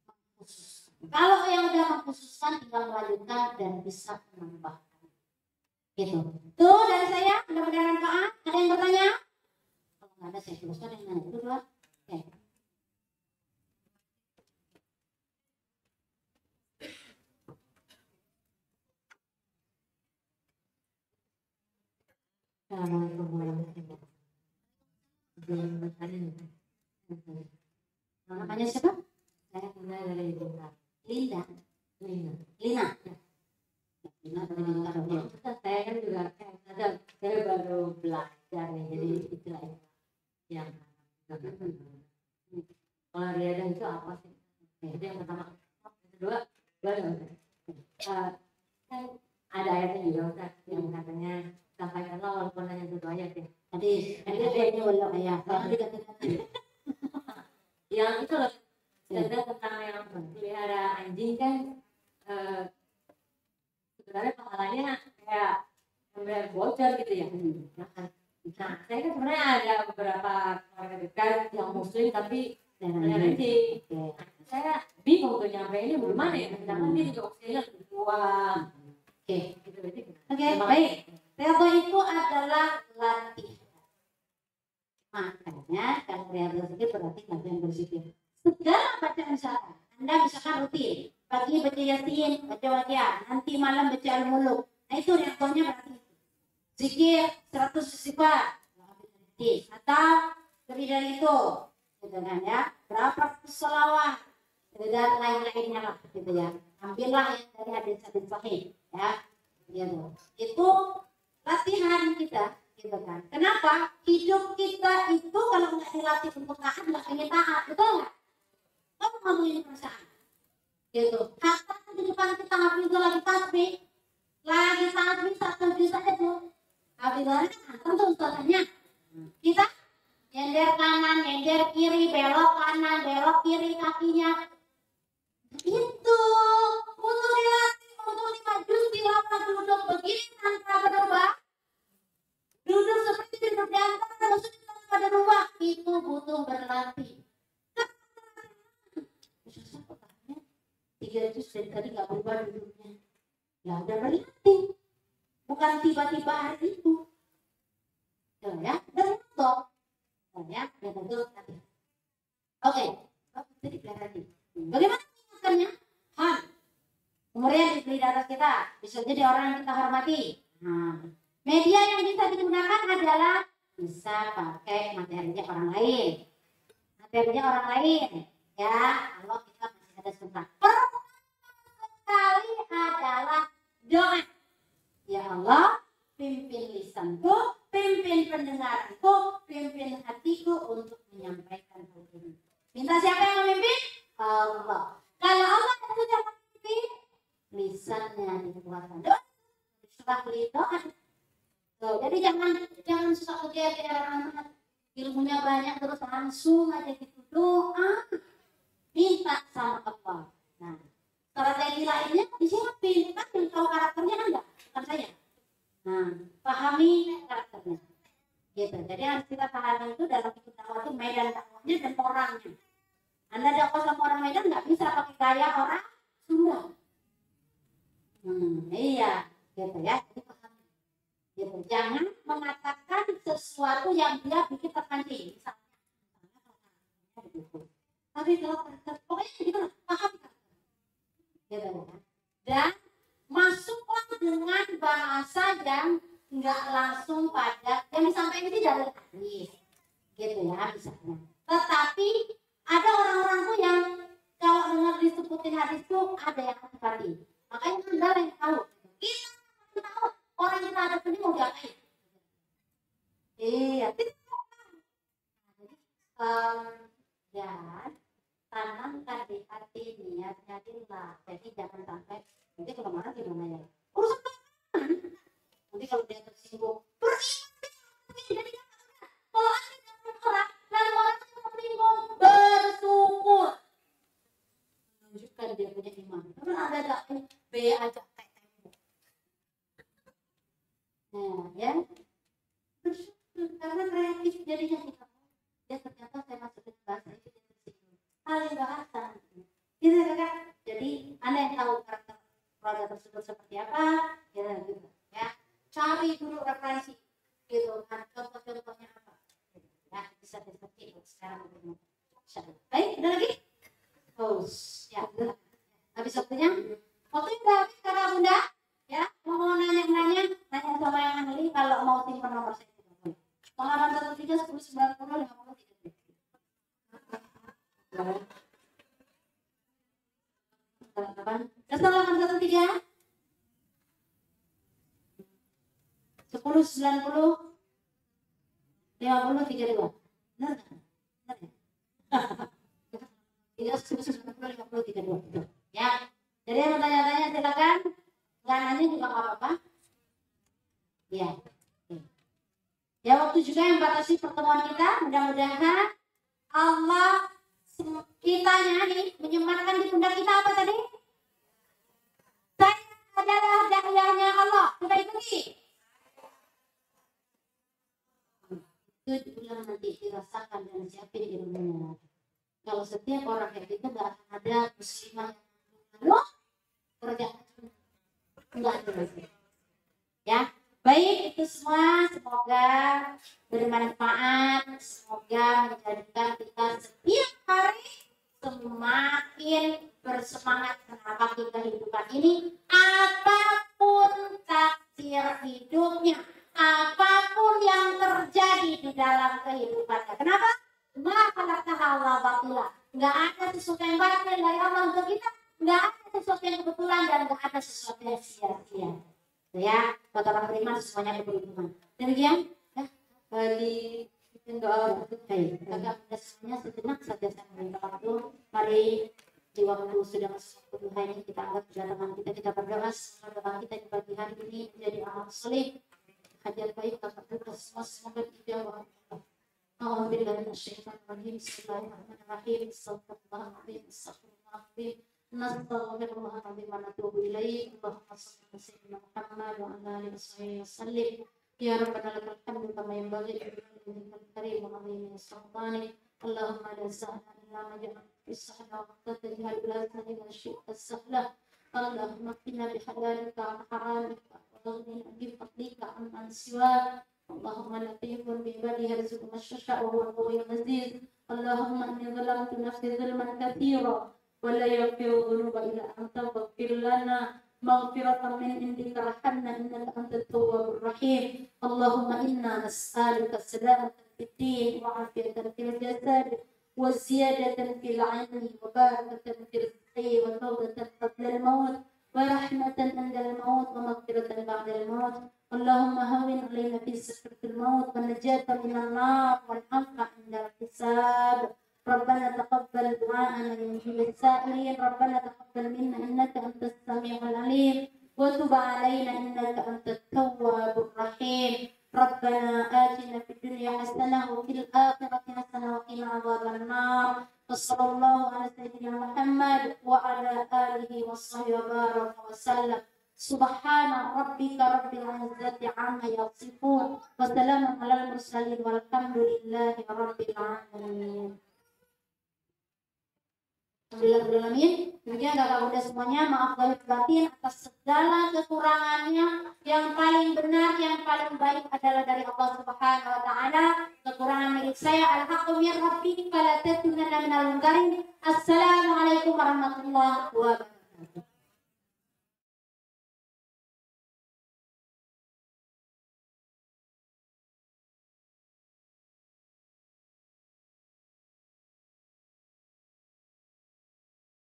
mengkhususkan. Kalau yang sudah mengkhususkan tinggal melanjutkan dan bisa menambahkan. Gitu. Tuh dari saya, mudah-mudahan manfaat. Ada yang bertanya? Kalau nggak ada saya teruskan yang nanya itu dua. Oke. Assalamualaikum warahmatullahi wabarakatuh. Namanya siapa? Saya kenal dari Linda. Lina. Lina dari Linda. Saya kan juga saya baru belajar nih, jadi istilah yang kalau riadah itu apa sih? Itu yang pertama. Yang kedua, kan ada ayatnya juga Ustaz yang katanya sampaikanlah walaupun hanya satu ayat ya. Tadi ayatnya walau ayat. Yang itu loh, cerita tentang yang pelihara anjing kan, sebenarnya pahalanya kayak hampir bocor gitu ya. Nah, saya kan sebenarnya ada beberapa keluarga dekat yang muslim tapi pelihara anjing. Saya bingung tuh nyampe ini gimana ya, sedangkan dia juga usianya lebih tua. Oke, baik. Riyadhah itu adalah latihan. Makanya kalau riyadhah zikir berarti latihan berzikir. Segala macam misalkan, Anda misalkan rutin, pagi baca Yasin, baca Waqiah, nanti malam baca Al-Muluk. Nah itu riyadhahnya berarti zikir 100 istighfar. Atau lebih dari itu, gitu kan ya. Berapa sholawat dan lain-lainnya lah, gitu ya. Ambillah yang dari hadis-hadis sahih, ya. Gitu. Itu latihan kita, gitu kan. Kenapa? Hidup kita itu kalau nggak dilatih untuk taat, nggak pengen taat, betul nggak? Kamu ngomongin perasaan, gitu. Kata di depan kita hafizah lagi tasbih, satu juz aja tuh. Hafizahnya kan antar tuh ustazahnya. Kita nyender kanan, nyender kiri, belok kanan, belok kiri kakinya. Itu butuh dilatih untuk 5 juz tilawah duduk begini tanpa berubah. Duduk seperti duduk di antara maksudnya tanpa ada rumah. Itu butuh berlatih. Bisa 3 juz dari tadi nggak berubah duduknya. Ya udah berlatih. Bukan tiba-tiba hari itu. Ya, dan untuk. Ya, dan tentu nanti. Oke, jadi berlatih. Bagaimana mengingatkannya? Kemudian di atas kita bisa jadi orang yang kita hormati. Nah, media yang bisa digunakan adalah bisa pakai materinya orang lain. Materinya orang lain, ya. Kalau kita masih ada sebentar. Pertama sekali adalah doa. Ya Allah, pimpin lisanku, pimpin pendengaranku, pimpin hatiku untuk menyampaikan hal ini. Minta siapa yang memimpin? Allah. Kalau Allah yang sudah memimpin, lisannya dikuatkan. Doa, serah doa. Jadi jangan suka kegiatan anak-anak. Ilmunya banyak terus langsung aja gitu doa. Minta sama Allah. Nah, strategi lainnya disiapin kan yang tahu karakternya kan enggak, bukan saya. Nah, pahami karakternya. Gitu. Jadi harus kita pahami itu dalam ikut dakwah itu medan dakwahnya dan orangnya. Anda dakwah sama orang Medan nggak bisa pakai gaya orang Sunda. Iya, gitu ya. Jadi pahami. Gitu. Jangan mengatakan sesuatu yang dia bikin terpancing. Misalnya begitu. Tapi kalau pokoknya gitu paham. Gitu ya. Dan masuklah dengan bahasa yang nggak langsung pada yang disampaikan itu dari hadis, gitu ya misalnya. Tetapi ada orang-orang tuh yang kalau dengar disebutin hadis tuh ada yang antipati. Makanya Anda yang tahu. Kita tahu orang kita ada ini mau diapain. Iya, kita tahu. Dan tanamkan di hati niatnya lillah. Jadi jangan sampai nanti kalau marah gimana ya? Urusan nanti kalau dia tersinggung jadi kalau Anda jangan marah lalu orang itu tersinggung bersyukur menunjukkan dia punya iman. Karena ada B aja tembok. Nah ya bersyukur karena kreatif jadinya kita. Ya ternyata saya masuk ke bahasa itu dia tersinggung. Saling bahasa. Gitu kan? Jadi Anda yang tahu karakter keluarga tersebut seperti apa, ya gitu ya. Cari dulu referensi gitu kan, contoh-contohnya apa ya, bisa seperti itu sekarang. Baik, ada lagi? Ya habis waktunya udah habis kakak bunda ya. Mau nanya sama yang ahli. Kalau mau simpan nomor saya pengalaman 13 10 90 53 Kesalahan 13 10 90 50 32. Benar kan? Benar ya? 10 90 50 32. Ya. Jadi yang mau tanya-tanya silakan. Nggak nanya juga nggak apa-apa. Ya. Ya waktu juga yang batasi pertemuan kita. Mudah-mudahan Allah kitanya nih menyematkan di pundak kita apa tadi? Saya adalah dakwahnya Allah. Sudah ikuti. Itu bilang nanti dirasakan dan siapin ilmunya. Kalau setiap orang kayak gitu nggak akan ada muslimah yang kerjaan nggak ada. Ya baik itu semua semoga bermanfaat, semoga menjadikan kita setiap hari semakin bersemangat menapaki kehidupan ini apapun takdir hidupnya, apapun yang terjadi di dalam kehidupannya. Kenapa? Maka Allah batila. Nggak ada sesuatu yang batil dari Allah untuk kita. Nggak ada sesuatu yang kebetulan dan nggak ada sesuatu yang sia-sia. Ya, buat orang beriman semuanya berhubungan. Demikian, ya, bagi doa baik. Agak semuanya sejenak saja saya minta waktu. Mari di waktu sudah masuk duha ini kita anggap kedatangan kita berdoa semoga kita di pagi hari ini menjadi amal soleh. Hajat baik kakak kita semua semoga dijawab. Alhamdulillah minasyaitonirrajim. Bismillahirrahmanirrahim. Astagfirullahaladzim. Astagfirullahaladzim. Nastaghfirullahaladzim wa natubu ilaih. Allahumma shalli ala sayyidina Muhammad wa ala alihi wasallim. Ya Rabbana lakal hamdu kama yanbaghi li wajhikal karim wa 'azimi sultanik. Allahumma la sahla illa ma ja'altahu sahla wa anta taj'al al-hazana idha syi'ta sahla. Allahumma qina bi halalika wa haramika wa aghnina bi fadlika amman siwak. Allahumma latifun bi ibadihi yarzuqu man yasha'u wa huwa al-qawiyyul aziz. Allahumma inni zalamtu nafsi zulman katsira wa la yaghfiru dhunuba illa anta faghfir lana maghfiratan min indika warhamna innaka antat tawwabur rahim. Allahumma inna nas'aluka salamatan fid din wa 'afiyatan fil jasad wa ziyadatan fil 'ilmi wa barakatan fil rizqi wa tawbatan qabla al-maut wa rahmatan 'inda al-maut wa maghfiratan ba'da al-maut. Allahumma hawwin 'alaina fi sakratil maut wa najatan minan nar wal 'afwa 'inda al-hisab. Rabbana taqabbal du'aana min kulli sa'ilin. Rabbana taqabbal minna innaka antas samiul 'alim wa tub 'alaina innaka antat tawwabur rahim. Rabbana atina fid dunya hasanah wa fil akhirati hasanah wa qina adzaban nar. Wassallallahu ala sayyidina Muhammad wa ala alihi washabbihi wa baraka wa sallam. Subhana rabbika rabbil izzati amma yasifun. Wassalamun alal mursalin walhamdulillahi rabbil alamin. Alhamdulillahirrahmanirrahim. Kemudian kakak bunda semuanya, maaf lahir batin atas segala kekurangannya. Yang paling benar, yang paling baik adalah dari Allah Subhanahu wa taala. Kekurangan milik saya, al-haqqu min rabbika fala takunanna minal mumtarin. Assalamualaikum warahmatullahi wabarakatuh.